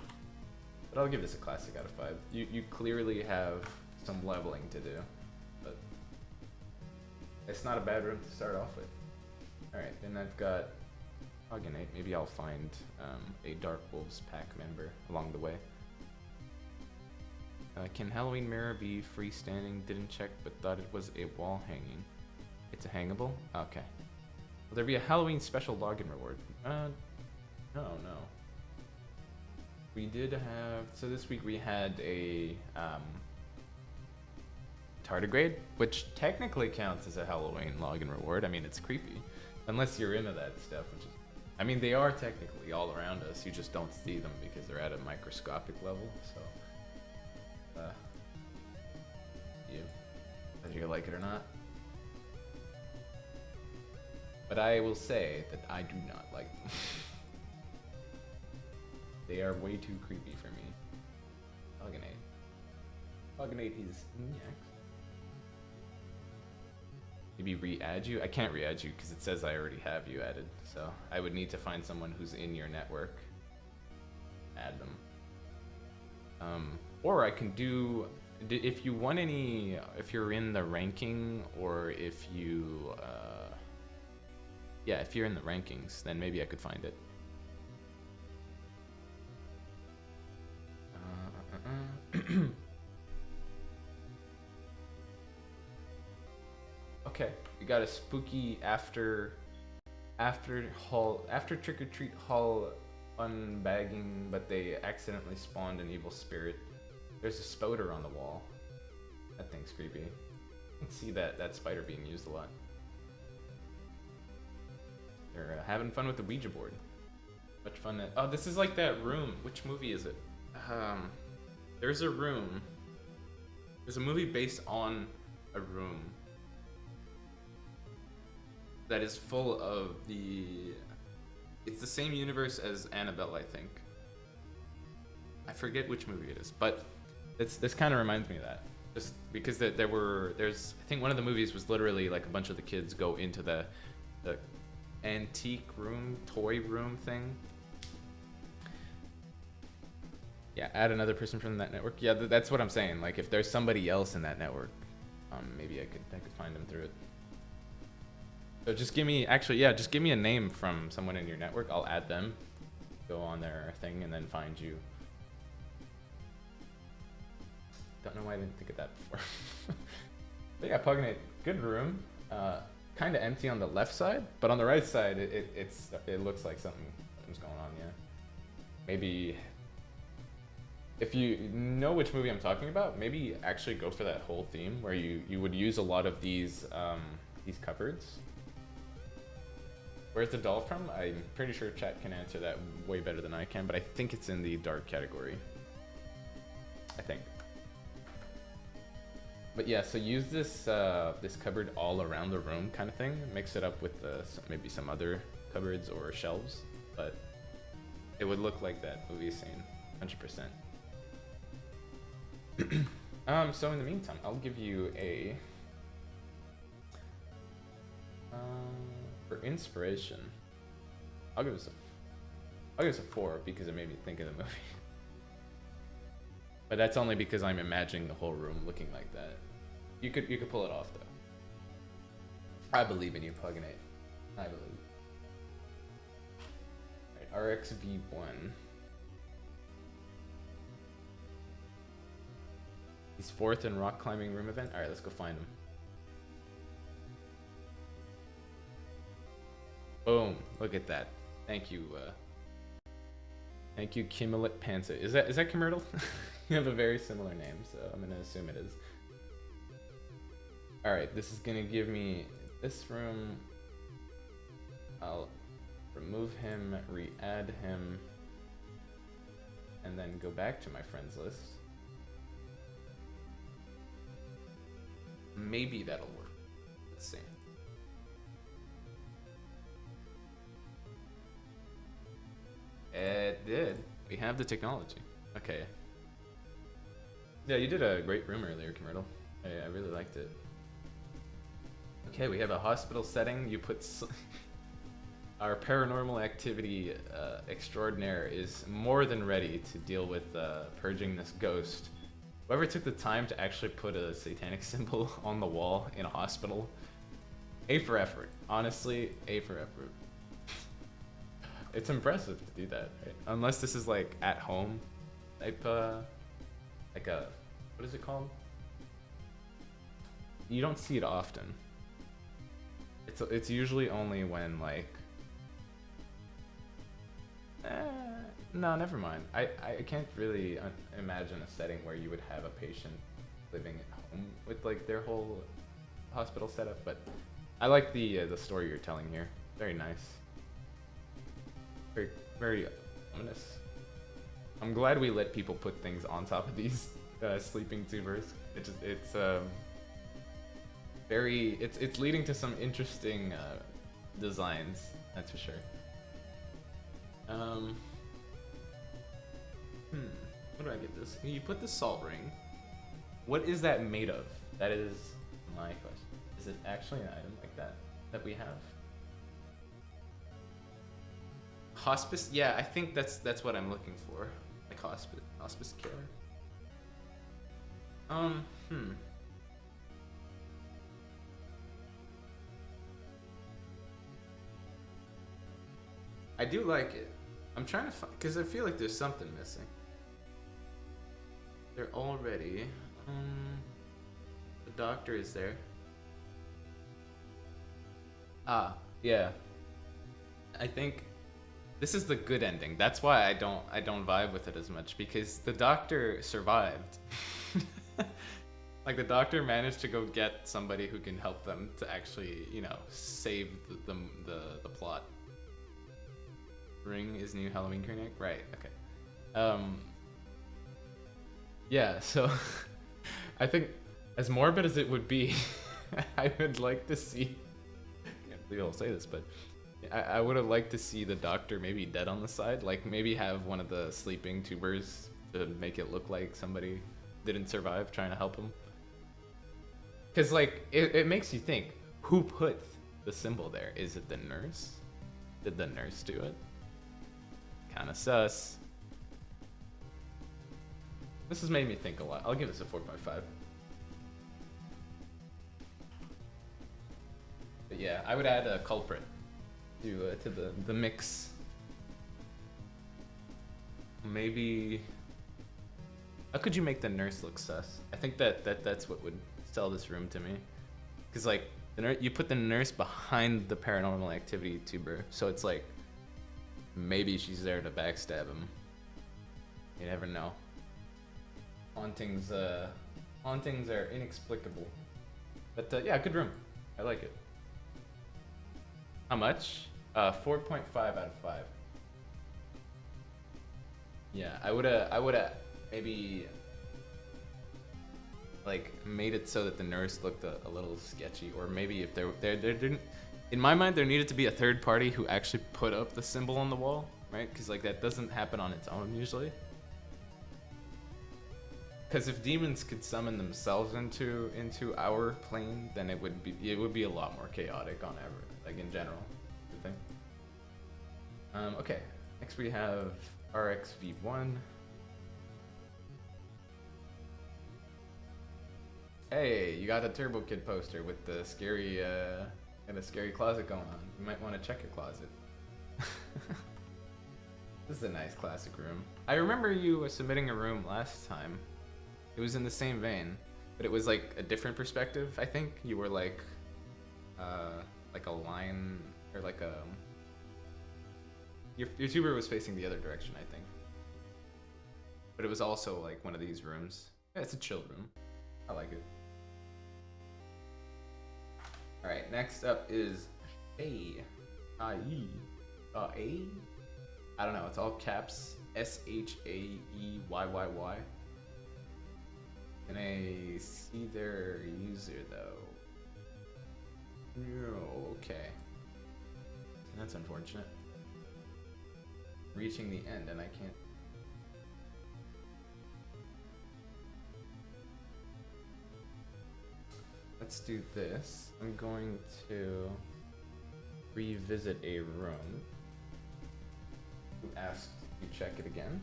But I'll give this a classic out of 5. You clearly have some leveling to do, but it's not a bad room to start off with. All right, then I've got Hoganite. Maybe I'll find a Dark Wolves pack member along the way. Can Halloween Mirror be freestanding? Didn't check, but thought it was a wall hanging. It's a hangable? Okay. Will there be a Halloween special login reward? No. We did have, so this week we had a tardigrade, which technically counts as a Halloween login reward. I mean, it's creepy, unless you're into that stuff, which is, I mean, they are technically all around us. You just don't see them because they're at a microscopic level, so. Whether you like it or not. But I will say that I do not like them. They are way too creepy for me. Hoganite, he's next. Maybe re-add you? I can't re-add you because it says I already have you added. So I would need to find someone who's in your network. Add them. Or I can do, if you want any, if you're in the ranking, or if you, yeah, if you're in the rankings, then maybe I could find it. Okay, we got a spooky after trick or treat haul unbagging, but they accidentally spawned an evil spirit. There's a spouter on the wall. That thing's creepy. You can see that spider being used a lot. They're having fun with the Ouija board. Much fun. Oh, this is like that room. Which movie is it? There's a room. There's a movie based on a room that is full of the... It's the same universe as Annabelle, I think. I forget which movie it is, but this kind of reminds me of that. Just because there's I think one of the movies was literally like a bunch of the kids go into the antique room, toy room thing. Yeah, add another person from that network. Yeah, that's what I'm saying. Like if there's somebody else in that network, maybe I could find them through it. So just give me a name from someone in your network. I'll add them, go on their thing, and then find you. Don't know why I didn't think of that before. But yeah, Pugnate, good room. Kind of empty on the left side, but on the right side, it looks like something's going on. Yeah, maybe if you know which movie I'm talking about, maybe actually go for that whole theme where you would use a lot of these cupboards. Where's the doll from? I'm pretty sure chat can answer that way better than I can, but I think it's in the dark category. I think. But yeah, so use this this cupboard all around the room kind of thing. Mix it up with maybe some other cupboards or shelves, but it would look like that movie scene, 100%. So in the meantime, I'll give you a for inspiration. I'll give us a 4 because it made me think of the movie. But that's only because I'm imagining the whole room looking like that. You could pull it off though. I believe in you, Pugnate. I believe. Alright, RXV1. He's 4th in rock climbing room event. Alright, let's go find him. Boom! Look at that. Thank you. Thank you, Kimelit Panza. Is that Kimmertle? You have a very similar name, so I'm gonna assume it is. Alright, this is gonna give me this room. I'll remove him, re-add him, and then go back to my friends list. Maybe that'll work. Let's see. It did. We have the technology. Okay. Yeah, you did a great room earlier, Kimmertle. I really liked it. Okay, we have a hospital setting. You put our paranormal activity extraordinaire is more than ready to deal with purging this ghost. Whoever took the time to actually put a satanic symbol on the wall in a hospital, A for effort. Honestly, A for effort. It's impressive to do that, right? Unless this is like at home type, like a, what is it called? You don't see it often. It's usually only when like, no, never mind. I can't really imagine a setting where you would have a patient living at home with like their whole hospital setup, but I like the story you're telling here. Very nice. Very, very ominous. I'm glad we let people put things on top of these sleeping tubers. It's leading to some interesting designs, that's for sure. What do I get this? You put the salt ring. What is that made of? That is my question. Is it actually an item like that we have? Hospice? Yeah, I think that's what I'm looking for. Like hospice care. I do like it. I'm trying to find, because I feel like there's something missing. They're all ready. The doctor is there. Ah, yeah. I think this is the good ending. That's why I don't vibe with it as much, because the doctor survived. Like the doctor managed to go get somebody who can help them to actually, you know, save the plot. Ring is new Halloween clinic, right? Okay. Yeah. So I think as morbid as it would be, I would like to see. I can't believe I'll say this, but I would have liked to see the doctor maybe dead on the side, like maybe have one of the sleeping tubers to make it look like somebody didn't survive trying to help him. Because, like, it makes you think, who put the symbol there? Is it the nurse? Did the nurse do it? Kinda sus. This has made me think a lot. I'll give this a 4.5. But yeah, I would add a culprit to the mix. Maybe... How could you make the nurse look sus? I think that's what would sell this room to me, because like you put the nurse behind the paranormal activity tuber, so it's like maybe she's there to backstab him. You never know. Hauntings are inexplicable, but yeah, good room. I like it. How much? 4.5 out of 5. Yeah, I woulda maybe like made it so that the nurse looked a little sketchy, or maybe if there didn't, in my mind there needed to be a third party who actually put up the symbol on the wall, right? Because like that doesn't happen on its own usually. Because if demons could summon themselves into our plane, then it would be a lot more chaotic on ever, like in general, I think. Okay, next we have RXV1. Hey, you got a Turbo Kid poster with the scary and a scary closet going on. You might want to check your closet. This is a nice classic room. I remember you submitting a room last time. It was in the same vein, but it was like a different perspective. I think you were like a line, or like a your tuber was facing the other direction, I think. But it was also like one of these rooms. Yeah, it's a chill room. I like it. All right, next up is A. I-E. A? I don't know, it's all caps. SHAEYYY. Can I see their user though? No, okay. That's unfortunate. Reaching the end and I can't. Let's do this. I'm going to revisit a room. Who asked to check it again?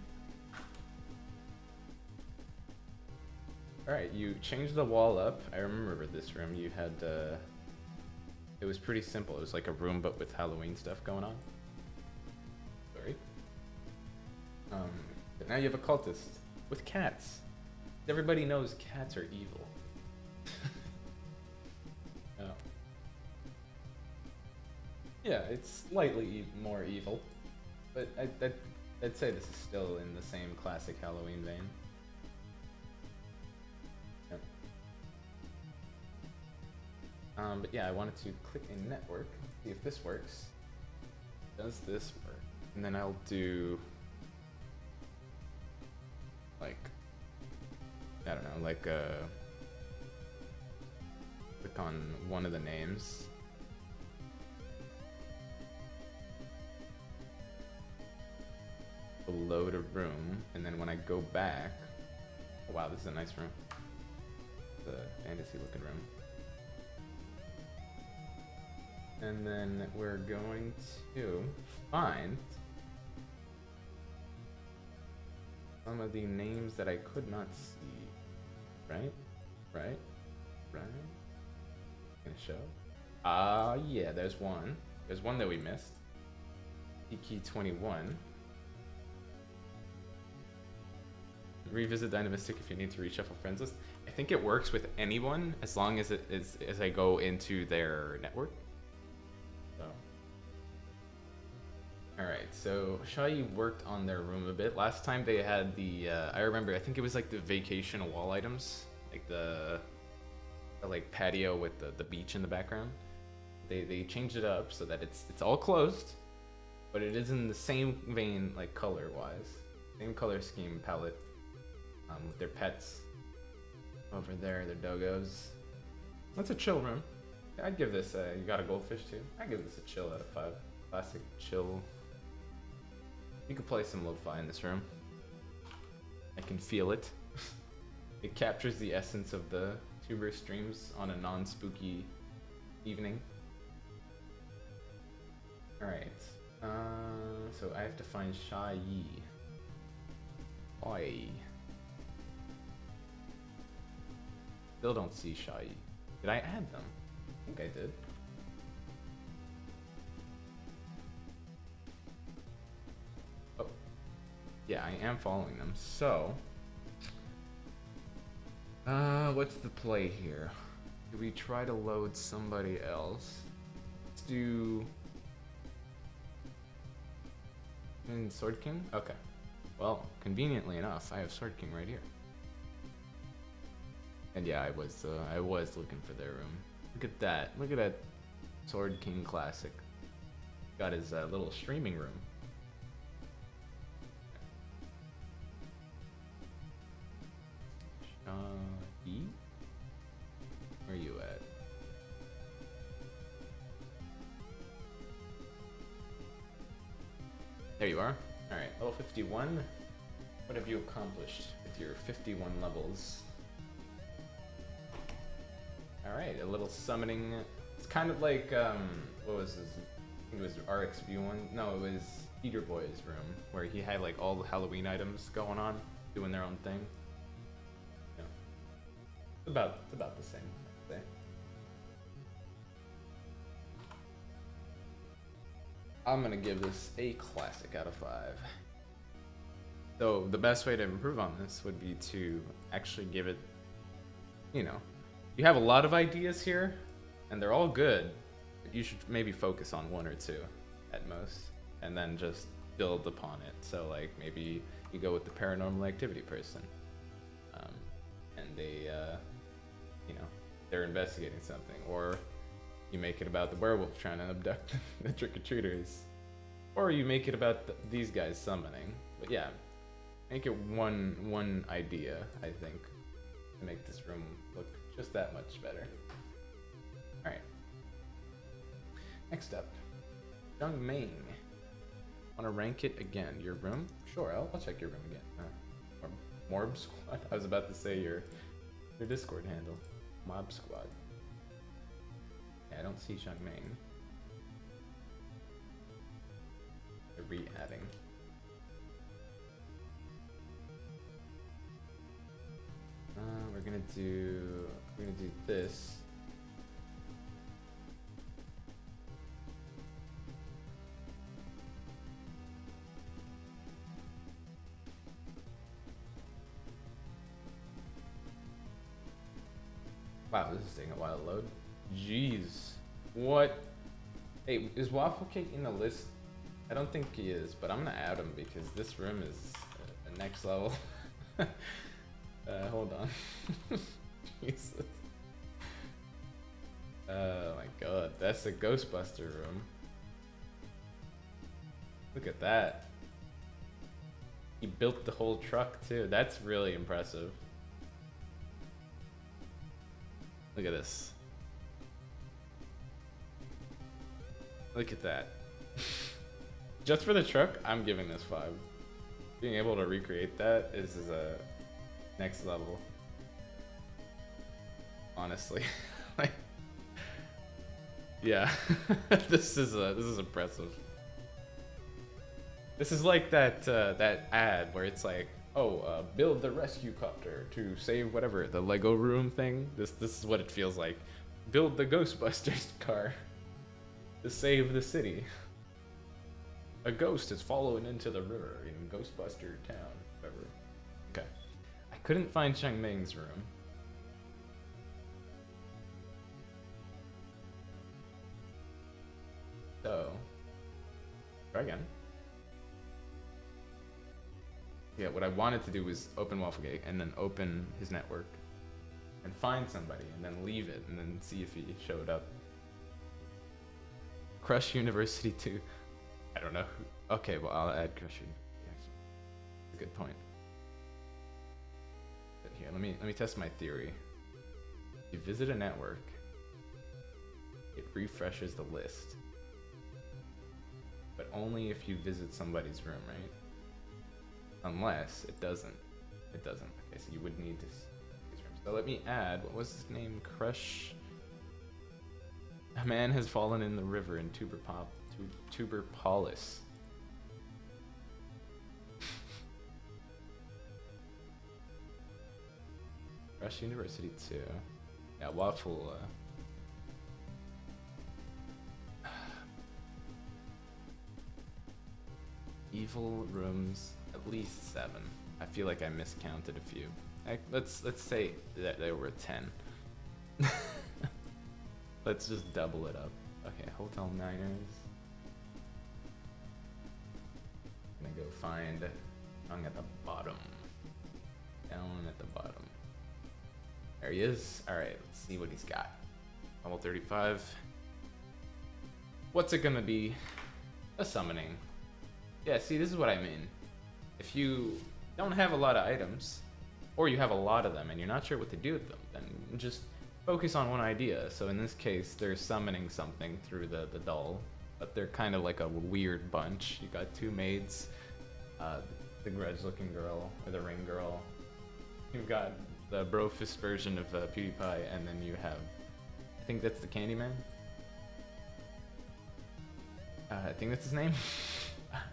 Alright, you changed the wall up. I remember this room. You had, it was pretty simple. It was like a room but with Halloween stuff going on. Sorry. But now you have a cultist with cats. Everybody knows cats are evil. Oh. Yeah, it's slightly more evil. But I'd say this is still in the same classic Halloween vein. Yep. But yeah, I wanted to click a network, see if this works. Does this work? And then I'll do like, I don't know, like click on one of the names. Load a room, and then when I go back, oh wow, this is a nice room. It's a fantasy looking room. And then we're going to find some of the names that I could not see. Right? Gonna show? Yeah, there's one. There's one that we missed. Key 21. Revisit Dynamistic if you need to reshuffle friends list. I think it works with anyone as long as it is as I go into their network. So, all right. So Shai worked on their room a bit. Last time they had the I remember. I think it was like the vacation wall items, like the like patio with the beach in the background. They changed it up so that it's all closed, but it is in the same vein, like color wise, same color scheme palette. With their pets over there, their doggos. That's a chill room. I'd give this a, you got a goldfish too? I'd give this a chill out of 5. Classic chill. You could play some lo-fi in this room. I can feel it. It captures the essence of the tuber streams on a non-spooky evening. Alright. So I have to find Sha Yi. Oi. Still don't see Sha Yi. Did I add them? I think I did. Oh. Yeah, I am following them. So, what's the play here? Do we try to load somebody else? Let's do Sword King? Okay. Well, conveniently enough, I have Sword King right here. And yeah, I was looking for their room. Look at that. Look at that Sword King classic. Got his little streaming room. E? Where are you at? There you are. Alright, level 51. What have you accomplished with your 51 levels? Alright, a little summoning. It's kind of like, what was his? I think it was RxV1. No, it was Peter Boy's room, where he had like all the Halloween items going on, doing their own thing. Yeah. It's about the same, I'd say. I'm gonna give this a classic out of 5. So the best way to improve on this would be to actually give it, you know, you have a lot of ideas here, and they're all good, but you should maybe focus on 1 or 2 at most, and then just build upon it. So like maybe you go with the paranormal activity person, and they, you know, they're investigating something, or you make it about the werewolf trying to abduct the trick-or-treaters, or you make it about these guys summoning. But yeah, make it one idea, I think, to make this room look just that much better. Alright. Next up, Young Ming. Wanna rank it again? Your room? Sure, I'll check your room again. Or Morb Squad? I was about to say your Discord handle. Mob Squad. Yeah, I don't see Young Ming. They're re-adding. We're gonna do this. Wow, this is taking a while to load. Jeez. What? Hey, is Waffle Cake in the list? I don't think he is, but I'm gonna add him because this room is the next level. Hold on. Jesus. Oh my god, that's a Ghostbuster room. Look at that. He built the whole truck too. That's really impressive. Look at this. Look at that. Just for the truck, I'm giving this 5. Being able to recreate that is a next level. Honestly. Like, yeah. This is impressive. This is like that ad where it's like, oh, build the rescue copter to save whatever, the Lego room thing. This is what it feels like. Build the Ghostbusters car to save the city. A ghost is following into the river in Ghostbuster Town, whatever. Okay. I couldn't find Cheng Ming's room. So, try again. Yeah, what I wanted to do was open Wafflegate and then open his network. and find somebody and then leave it and then see if he showed up. Crush University 2. I don't know. Okay, well, I'll add Crush University. That's a good point. But here, let me test my theory. If you visit a network, it refreshes the list. But only if you visit somebody's room, right? Unless it doesn't. It doesn't. Okay, so you would need to see his room. So let me add, what was his name? Crush. A man has fallen in the river in Tuberpolis. Crush University 2. Yeah, Waffle. Evil rooms, at least 7. I feel like I miscounted a few. Let's say that there were 10. Let's just double it up. Okay, Hotel Niners. I'm gonna go find Hung at the bottom. Down at the bottom. There he is. Alright, let's see what he's got. Level 35. What's it gonna be? A summoning. Yeah, see, this is what I mean. If you don't have a lot of items, or you have a lot of them and you're not sure what to do with them, then just focus on one idea. So in this case, they're summoning something through the doll, but they're kind of like a weird bunch. You got 2 maids, the grudge-looking girl, or the ring girl. You've got the Brofist version of PewDiePie, and then you have, I think that's the Candyman. I think that's his name.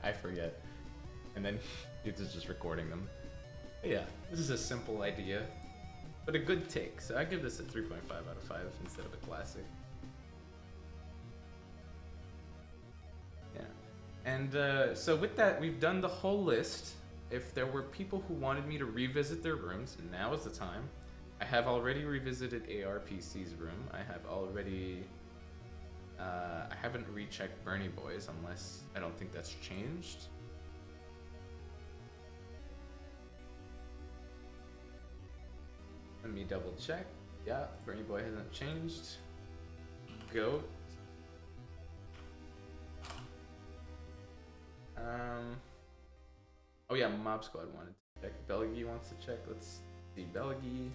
I forget. And then he's just recording them. But yeah, this is a simple idea, but a good take. So I give this a 3.5 out of 5 instead of a classic. Yeah. And so with that, we've done the whole list. If there were people who wanted me to revisit their rooms, now is the time. I have already revisited ARPC's room. I have already... I haven't rechecked Bernie Boy's unless I don't think that's changed. Let me double check. Yeah, Bernie Boy hasn't changed. Goat. Oh yeah, Mob Squad wanted to check. Belgi wants to check. Let's see, Belgi.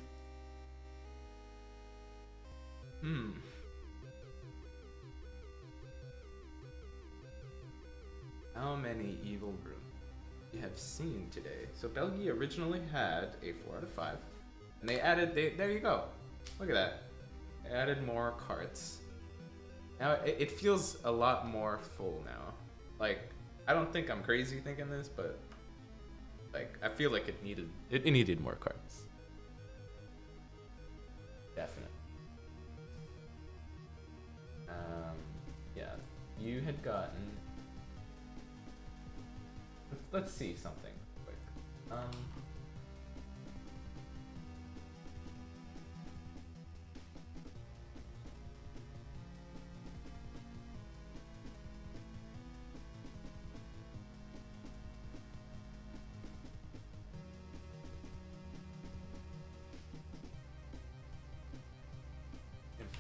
How many evil rooms we have seen today? So Belgi originally had a 4 out of 5. And they added, there you go. Look at that. They added more carts. Now it feels a lot more full now. Like, I don't think I'm crazy thinking this, but like, I feel like it needed more carts. Definitely. Yeah, you had gotten, let's see something quick.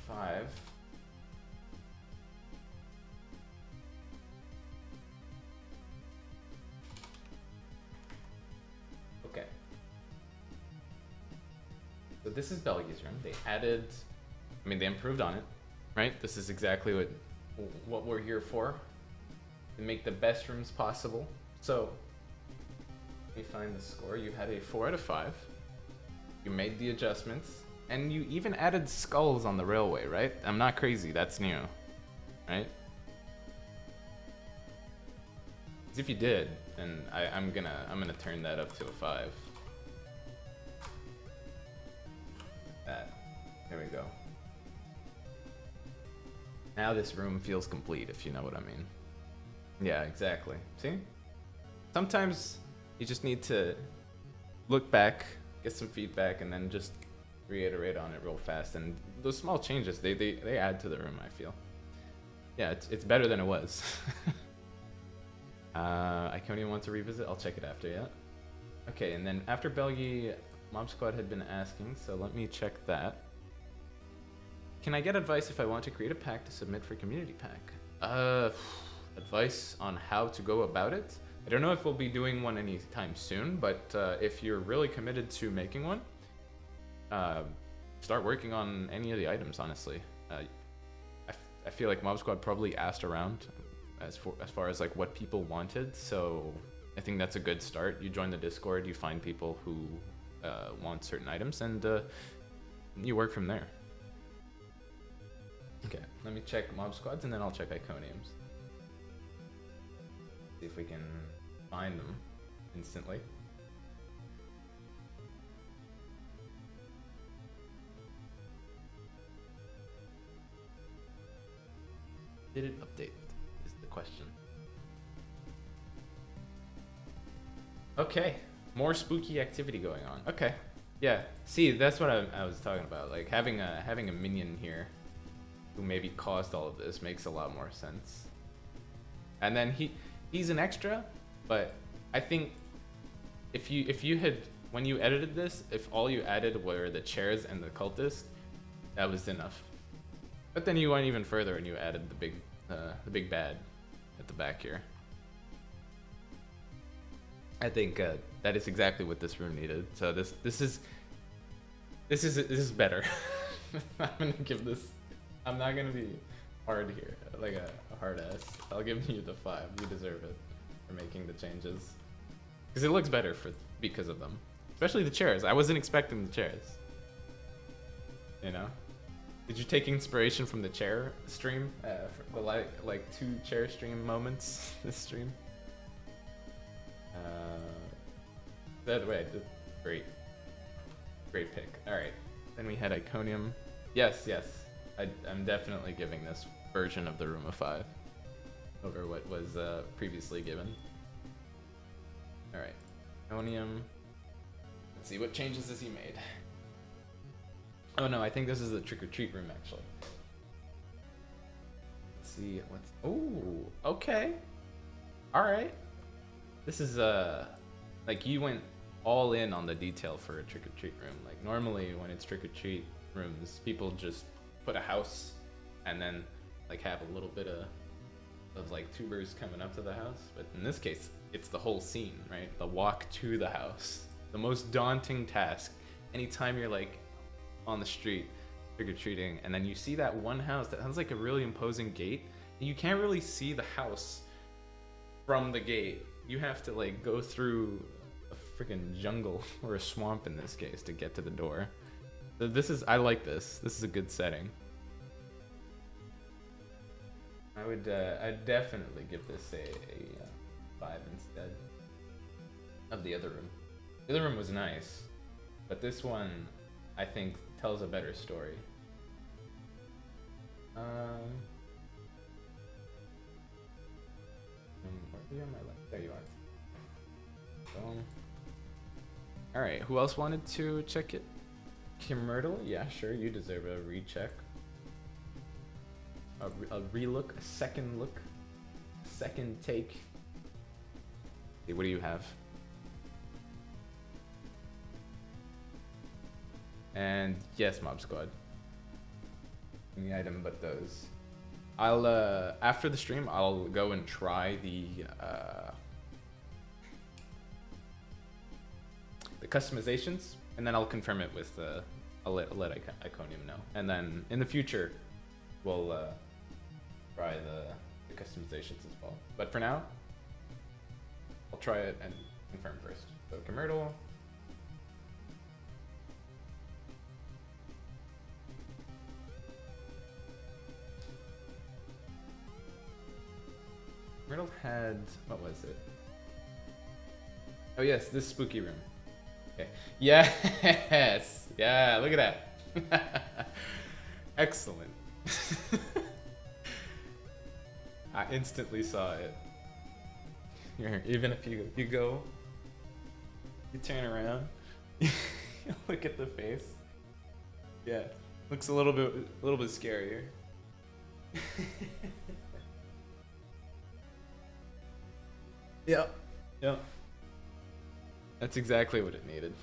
5. Okay. So this is Belgi's room. They added, I mean, they improved on it, right? This is exactly what we're here for, to make the best rooms possible. So, let me find the score. You had a 4 out of 5. You made the adjustments. And you even added skulls on the railway, right? I'm not crazy, that's new, right? Because if you did, then I'm gonna turn that up to a 5. That, there we go. Now this room feels complete, if you know what I mean. Yeah, exactly. See? Sometimes you just need to look back, get some feedback, and then just reiterate on it real fast, and those small changes they add to the room, I feel. Yeah, it's better than it was. Iconium wants to revisit. I'll check it after. Yeah. Okay, and then after Belgi, Mob Squad had been asking, so let me check that. Can I get advice if I want to create a pack to submit for community pack? Advice on how to go about it? I don't know if we'll be doing one anytime soon, but if you're really committed to making one, start working on any of the items, honestly. I feel like Mob Squad probably asked around as far as like what people wanted, so I think that's a good start. You join the Discord, you find people who want certain items, and you work from there. Okay, let me check Mob Squads and then I'll check Iconiums. See if we can find them instantly. Did it update? Is the question. Okay, more spooky activity going on. Okay, yeah. See, that's what I was talking about. Like having a minion here who maybe caused all of this makes a lot more sense. And then he's an extra, but I think if you had, when you edited this, if all you added were the chairs and the cultist, that was enough. But then you went even further and you added the big bad at the back here. I think that is exactly what this room needed. So this is better. I'm gonna give this. I'm not gonna be hard here, like a hard ass. I'll give you the 5. You deserve it for making the changes, because it looks better because of them, especially the chairs. I wasn't expecting the chairs. You know, did you take inspiration from the chair stream? For the like 2 chair stream moments this stream. By the way, great pick. All right, then we had Iconium. Yes. I'm definitely giving this version of the Room of 5 over what was previously given. All right, Iconium. Let's see, what changes has he made? Oh no, I think this is the trick-or-treat room actually. Let's see what's. Oh, okay. All right. This is like you went all in on the detail for a trick-or-treat room. Like normally when it's trick-or-treat rooms, people just put a house and then like have a little bit of like tubers coming up to the house. But in this case, it's the whole scene, right? The walk to the house. The most daunting task. Anytime you're like on the street trick-or-treating and then you see that one house that has like a really imposing gate, and you can't really see the house from the gate. You have to like go through a freaking jungle or a swamp in this case to get to the door. So I like this. This is a good setting. I'd definitely give this a 5 instead of the other room. The other room was nice, but this one I think tells a better story. Where are you on my left? There you are. Boom. All right, who else wanted to check it? Myrtle? Yeah, sure, you deserve a recheck. A relook, a second look, second take. Okay, what do you have? And yes, Mob Squad. Any item but those. I'll after the stream, I'll go and try the customizations, and then I'll confirm it with I'll let Iconium know, and then in the future we'll try the customizations as well. But for now, I'll try it and confirm first. So Myrtle. Myrtle had, what was it? Oh yes, this spooky room. Okay. Yes! Yeah, look at that. Excellent. I instantly saw it. Here, even if you go, you turn around, you look at the face. Yeah, looks a little bit scarier. Yep. That's exactly what it needed.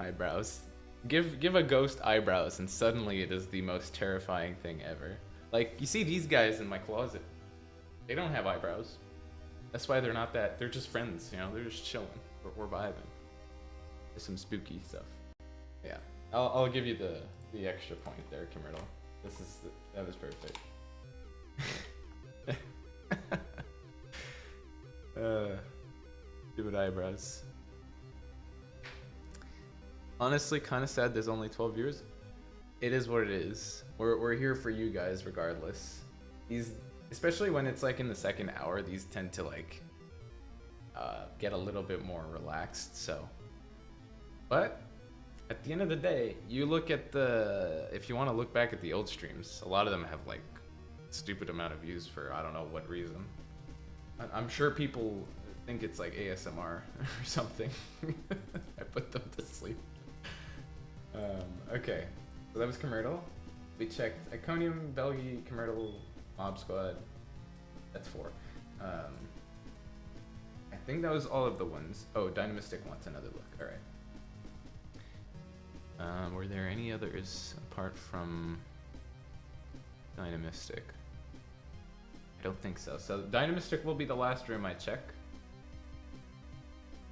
eyebrows. Give a ghost eyebrows, and suddenly it is the most terrifying thing ever. Like, you see these guys in my closet. They don't have eyebrows. That's why they're not that. They're just friends, you know. They're just chilling. We're vibing. There's some spooky stuff. Yeah, I'll give you the extra point there, Kimmertle. That was perfect. Stupid eyebrows. Honestly, kind of sad there's only 12 viewers. It is what it is. We're here for you guys regardless. These, especially when it's like in the second hour, these tend to like get a little bit more relaxed. So, but at the end of the day, you look at if you want to look back at the old streams, a lot of them have like stupid amount of views for I don't know what reason. I'm sure people think it's like ASMR or something. I put them to sleep. Okay, so that was Commertal. We checked Iconium, Belgi, Commertal, Mob Squad. That's 4. I think that was all of the ones. Oh, Dynamistic wants another look. All right. Were there any others apart from Dynamistic? I don't think so. So Dynamistic will be the last room I check.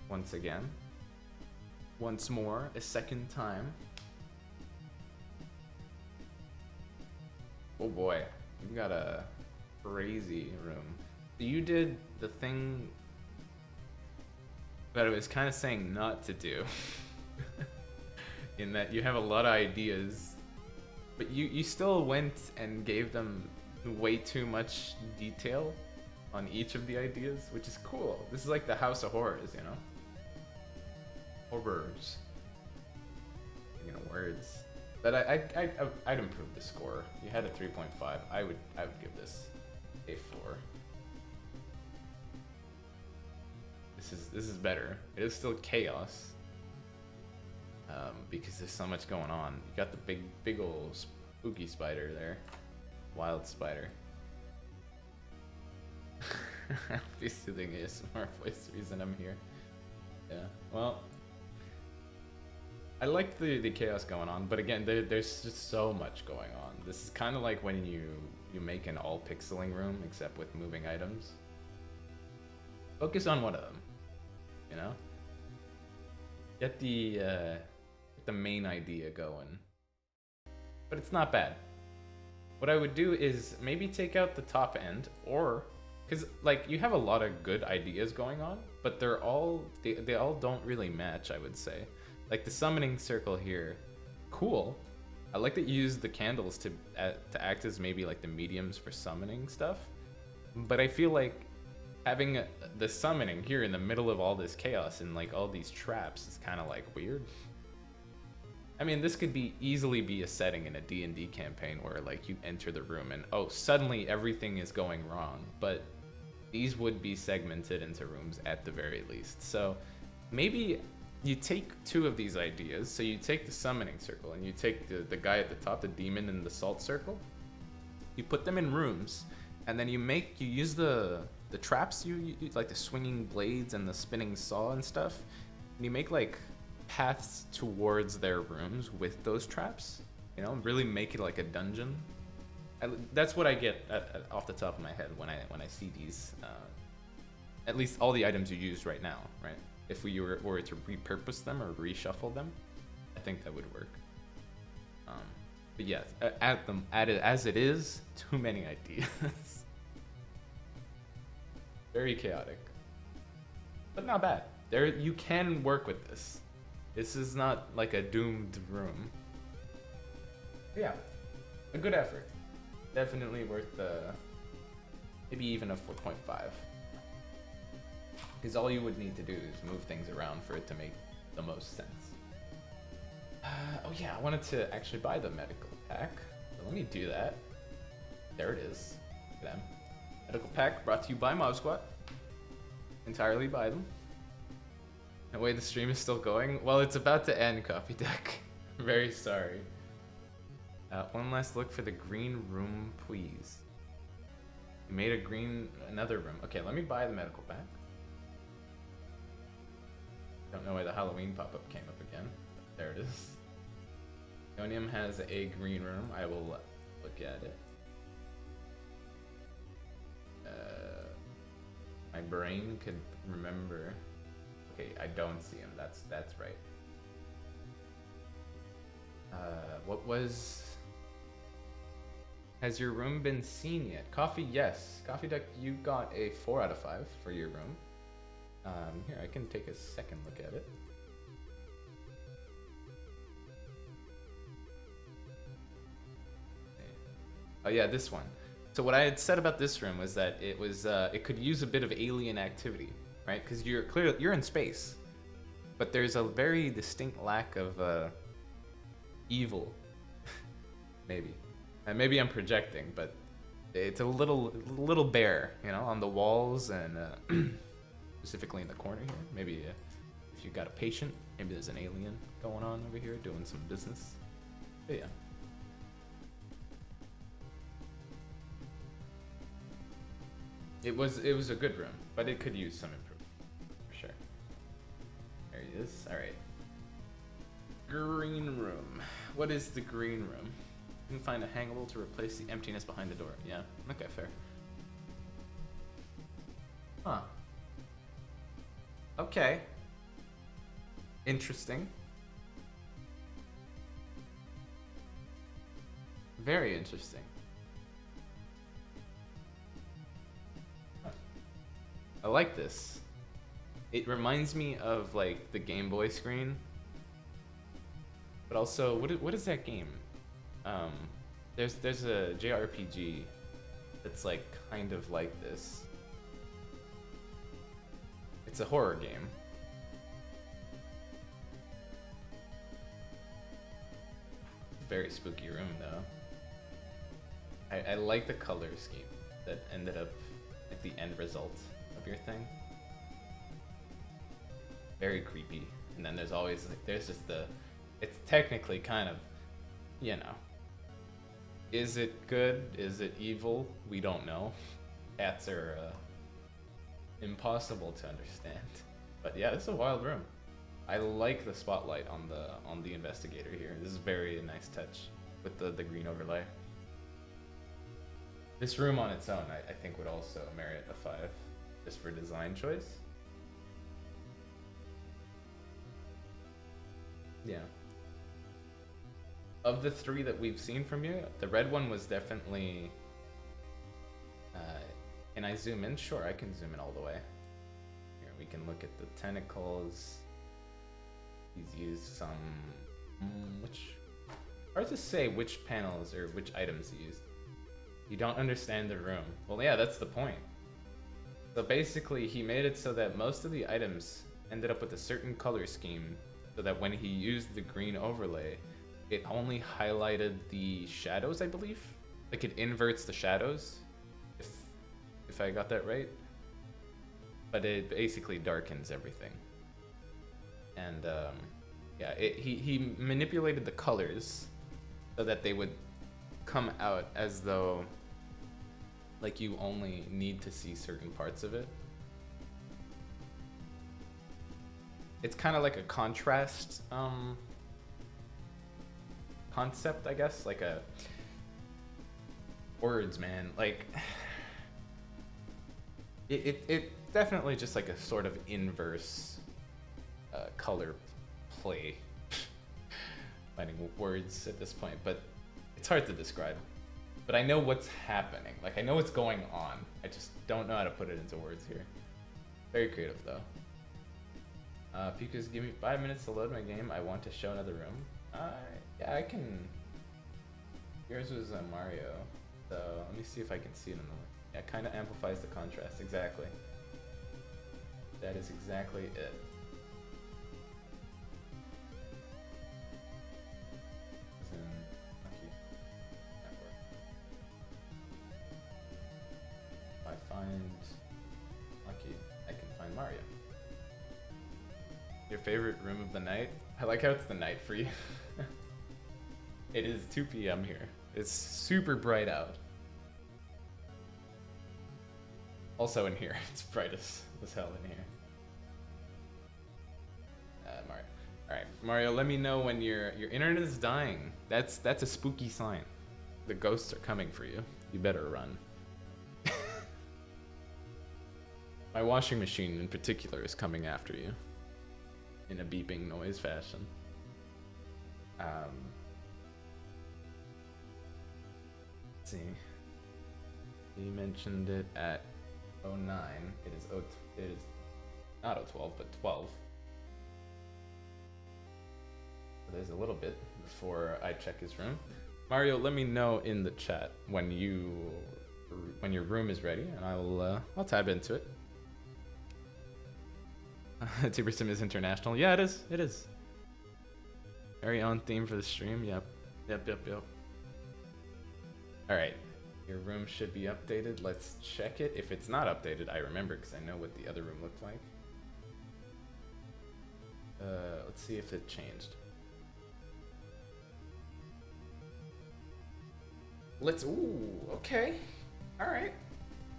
Once again. Once more, a second time. Oh boy, you've got a crazy room. So you did the thing that I was kind of saying not to do. In that you have a lot of ideas, but you still went and gave them way too much detail on each of the ideas, which is cool. This is like the House of Horrors, you know? Horrors. You know, words. But I'd improve the score. You had a 3.5. I would give this a 4. This is better. It is still chaos. Because there's so much going on. You got the big old spooky spider there. Wild spider. I'll be soothing ASMR voice the reason I'm here. Yeah, well, I like the chaos going on, but again, there's just so much going on. This is kind of like when you make an all pixeling room, except with moving items. Focus on one of them, you know? Get the main idea going. But it's not bad. What I would do is maybe take out the top end, or because like you have a lot of good ideas going on, but they all don't really match, I would say. Like the summoning circle here, cool. I like that you use the candles to act as maybe like the mediums for summoning stuff, but I feel like having the summoning here in the middle of all this chaos and like all these traps is kind of like weird. I mean, this could easily be a setting in a D&D campaign where like you enter the room and oh, suddenly everything is going wrong, but these would be segmented into rooms at the very least. So maybe you take 2 of these ideas. So you take the summoning circle and you take the guy at the top, the demon in the salt circle. You put them in rooms, and then you use the traps, you like the swinging blades and the spinning saw and stuff. And you make like paths towards their rooms with those traps, you know, really make it like a dungeon. That's what I get off the top of my head when I see these, at least all the items you use right now, right? If we were to repurpose them or reshuffle them, I think that would work. But yeah, add it as it is, too many ideas. Very chaotic, but not bad. You can work with this. This is not like a doomed room. But yeah, a good effort. Definitely worth maybe even a 4.5. Because all you would need to do is move things around for it to make the most sense. Oh yeah, I wanted to actually buy the medical pack. So let me do that. There it is. Look at them. Medical pack brought to you by Mob Squad. Entirely by them. No way, the stream is still going. Well, it's about to end, Coffee Deck. Very sorry. One last look for the green room, please. You made another room. Okay, let me buy the medical pack. Don't know why the Halloween pop-up came up again. There it is. Ionium has a green room. I will look at it. My brain could remember. Okay, I don't see him. That's right. What was? Has your room been seen yet? Coffee, yes. Coffee Duck, you got a 4 out of 5 for your room. Here, I can take a second look at it. Oh yeah, this one. So what I had said about this room was that it could use a bit of alien activity, right? Because you're in space, but there's a very distinct lack of evil, maybe. And maybe I'm projecting, but it's a little bare, you know, on the walls and specifically in the corner here. Maybe if you got a patient, maybe there's an alien going on over here doing some business. But yeah. It was a good room, but it could use some improvement, for sure. There he is. All right. Green room. What is the green room? You can find a hangable to replace the emptiness behind the door. Yeah. Okay, fair. Huh. Okay. Interesting. Very interesting. I like this. It reminds me of like the Game Boy screen, but also what is that game? There's a JRPG that's like kind of like this. It's a horror game. Very spooky room though. I like the color scheme that ended up at the end result of your thing. Very creepy. And then there's always like there's just it's technically kind of, you know, is it good? Is it evil? We don't know. Cats are impossible to understand. But yeah, this is a wild room. I like the spotlight on the investigator here. This is very nice touch with the green overlay. This room on its own, I think would also merit a 5, just for design choice. Yeah. Of the 3 that we've seen from you, the red one was definitely... can I zoom in? Sure, I can zoom in all the way. Here, we can look at the tentacles. He's used some... hard to say which panels or which items he used. You don't understand the room. Well, yeah, that's the point. So basically, he made it so that most of the items ended up with a certain color scheme, so that when he used the green overlay, it only highlighted the shadows, I believe. Like it inverts the shadows, if I got that right. But it basically darkens everything. And yeah, he manipulated the colors so that they would come out as though like you only need to see certain parts of it. It's kind of like a contrast concept, I guess, like a words, man. Like it definitely just like a sort of inverse color play. Finding words at this point, but it's hard to describe. But I know what's happening. Like I know what's going on. I just don't know how to put it into words here. Very creative though. Pika's give me 5 minutes to load my game. I want to show another room. Yeah, I can. Yours was Mario, so let me see if I can see it in the. Yeah, kind of amplifies the contrast. Exactly. That is exactly it. If I find Lucky, I can find Mario. Your favorite room of the night? I like how it's the night for you. It is 2 p.m. here. It's super bright out. Also in here, it's bright as hell in here. Mario. Alright, Mario, let me know when your internet is dying. That's a spooky sign. The ghosts are coming for you. You better run. My washing machine in particular is coming after you in a beeping noise fashion. Let's see. He mentioned it at 09. It is not 012, but 12. There's a little bit before I check his room. Mario, let me know in the chat when your room is ready, and I'll tab into it. Tuber Sim is international. Yeah, it is. It is. Very on theme for the stream. Yep. All right. Your room should be updated. Let's check it. If it's not updated, I remember because I know what the other room looked like. Let's see if it changed. Ooh, okay. All right.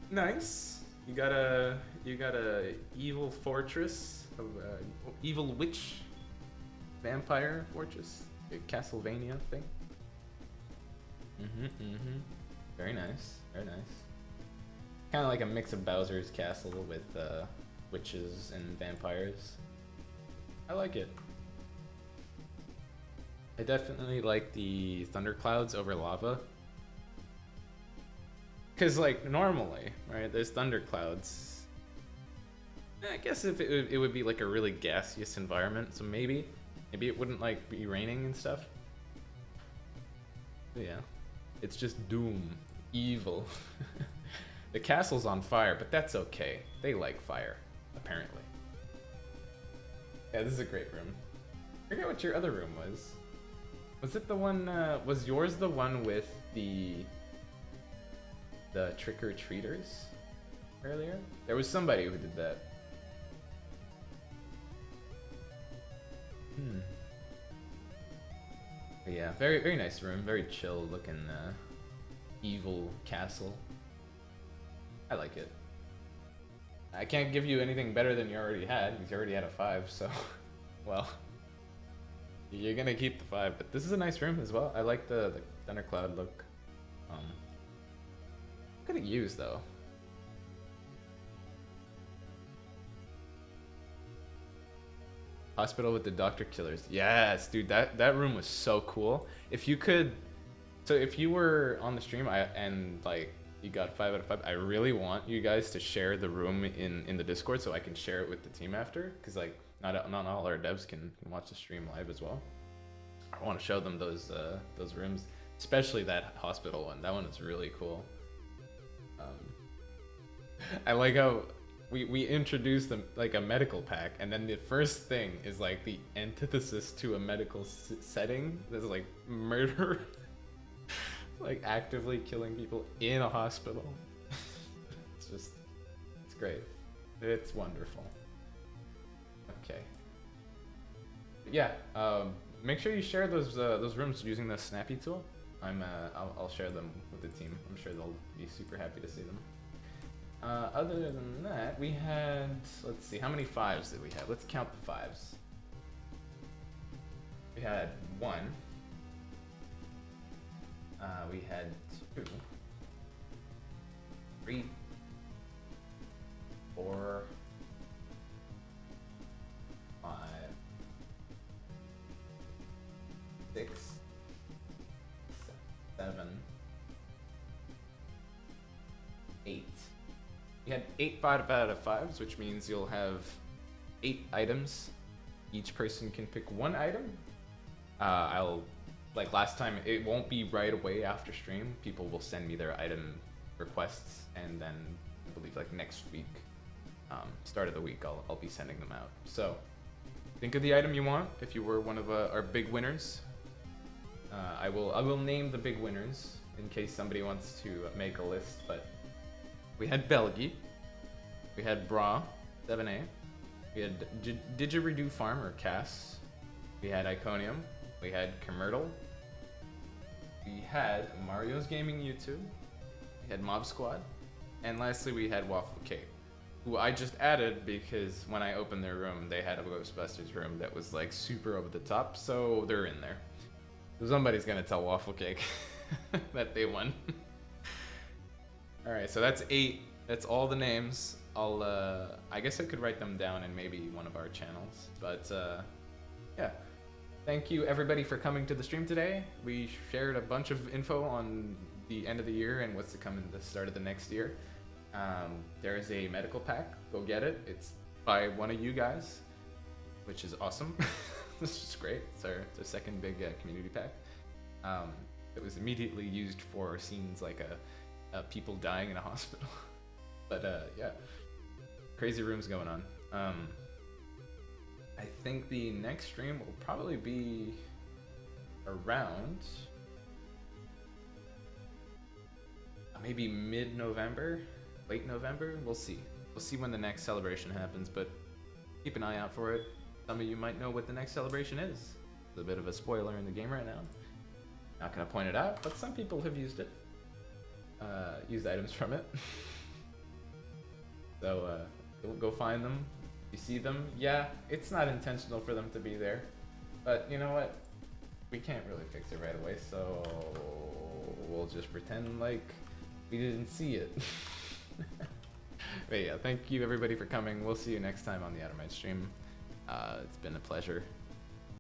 Nice. You got a evil fortress of evil witch vampire fortress, a Castlevania thing. Very nice. Very nice. Kind of like a mix of Bowser's Castle with witches and vampires. I like it. I definitely like the thunderclouds over lava. Because, like, normally, right, there's thunderclouds. I guess if it would be, like, a really gaseous environment, so maybe it wouldn't, like, be raining and stuff. But yeah, it's just doom, evil. The castle's on fire, but that's okay. They like fire, apparently. Yeah, this is a great room. I forget what your other room was. Was it the one, was yours the one with the trick-or-treaters earlier? There was somebody who did that. But yeah, very, very nice room. Very chill looking evil castle. I like it. I can't give you anything better than you already had, because you already had a 5, so well, you're gonna keep the 5, but this is a nice room as well. I like the thundercloud look. What could it use though? Hospital with the doctor killers. Yes, dude, that room was so cool. If you could, so if you were on the stream and like you got 5 out of 5, I really want you guys to share the room in the Discord so I can share it with the team after, because like not all our devs can watch the stream live as well. I want to show them those rooms, especially that hospital one. That one is really cool. I like how we introduced them like a medical pack, and then the first thing is like the antithesis to a medical setting. There's like murder, like actively killing people in a hospital. It's great. It's wonderful. Okay. But yeah. Make sure you share those rooms using the Snappy tool. I'll share them with the team. I'm sure they'll be super happy to see them. Other than that, we had, let's see, how many 5s did we have? Let's count the 5s. We had 1. We had 2. 3. 4. 5. 6. 7. 8. You had 8 5 out of 5s, which means you'll have 8 items. Each person can pick 1 item. Like last time, it won't be right away after stream. People will send me their item requests, and then I believe like next week, start of the week, I'll be sending them out. So think of the item you want if you were one of our big winners. I will name the big winners in case somebody wants to make a list, but we had Belgi, we had Bra, 7A, we had Didgeridoo Farm, or Cass, we had Iconium, we had Commertal, we had Mario's Gaming YouTube, we had Mob Squad, and lastly we had Waffle Cake. who I just added because when I opened their room, they had a Ghostbusters room that was like super over the top, so they're in there. So somebody's gonna tell Waffle Cake that they won. All right, so that's 8. That's all the names. I guess I could write them down in maybe one of our channels, but yeah. Thank you everybody for coming to the stream today. We shared a bunch of info on the end of the year and what's to come in the start of the next year. There is a medical pack. Go get it. It's by one of you guys, which is awesome. This is great. It's our second big community pack. It was immediately used for scenes like people dying in a hospital. But yeah, crazy rooms going on. I think the next stream will probably be around maybe mid-November, late November. We'll see. We'll see when the next celebration happens, but keep an eye out for it. Some of you might know what the next celebration is. It's a bit of a spoiler in the game right now. Not gonna point it out, but some people have used it. Used items from it. So go find them. You see them, yeah, it's not intentional for them to be there, but you know what? We can't really fix it right away, so we'll just pretend like we didn't see it. But yeah, thank you everybody for coming. We'll see you next time on the Outerminds stream. It's been a pleasure.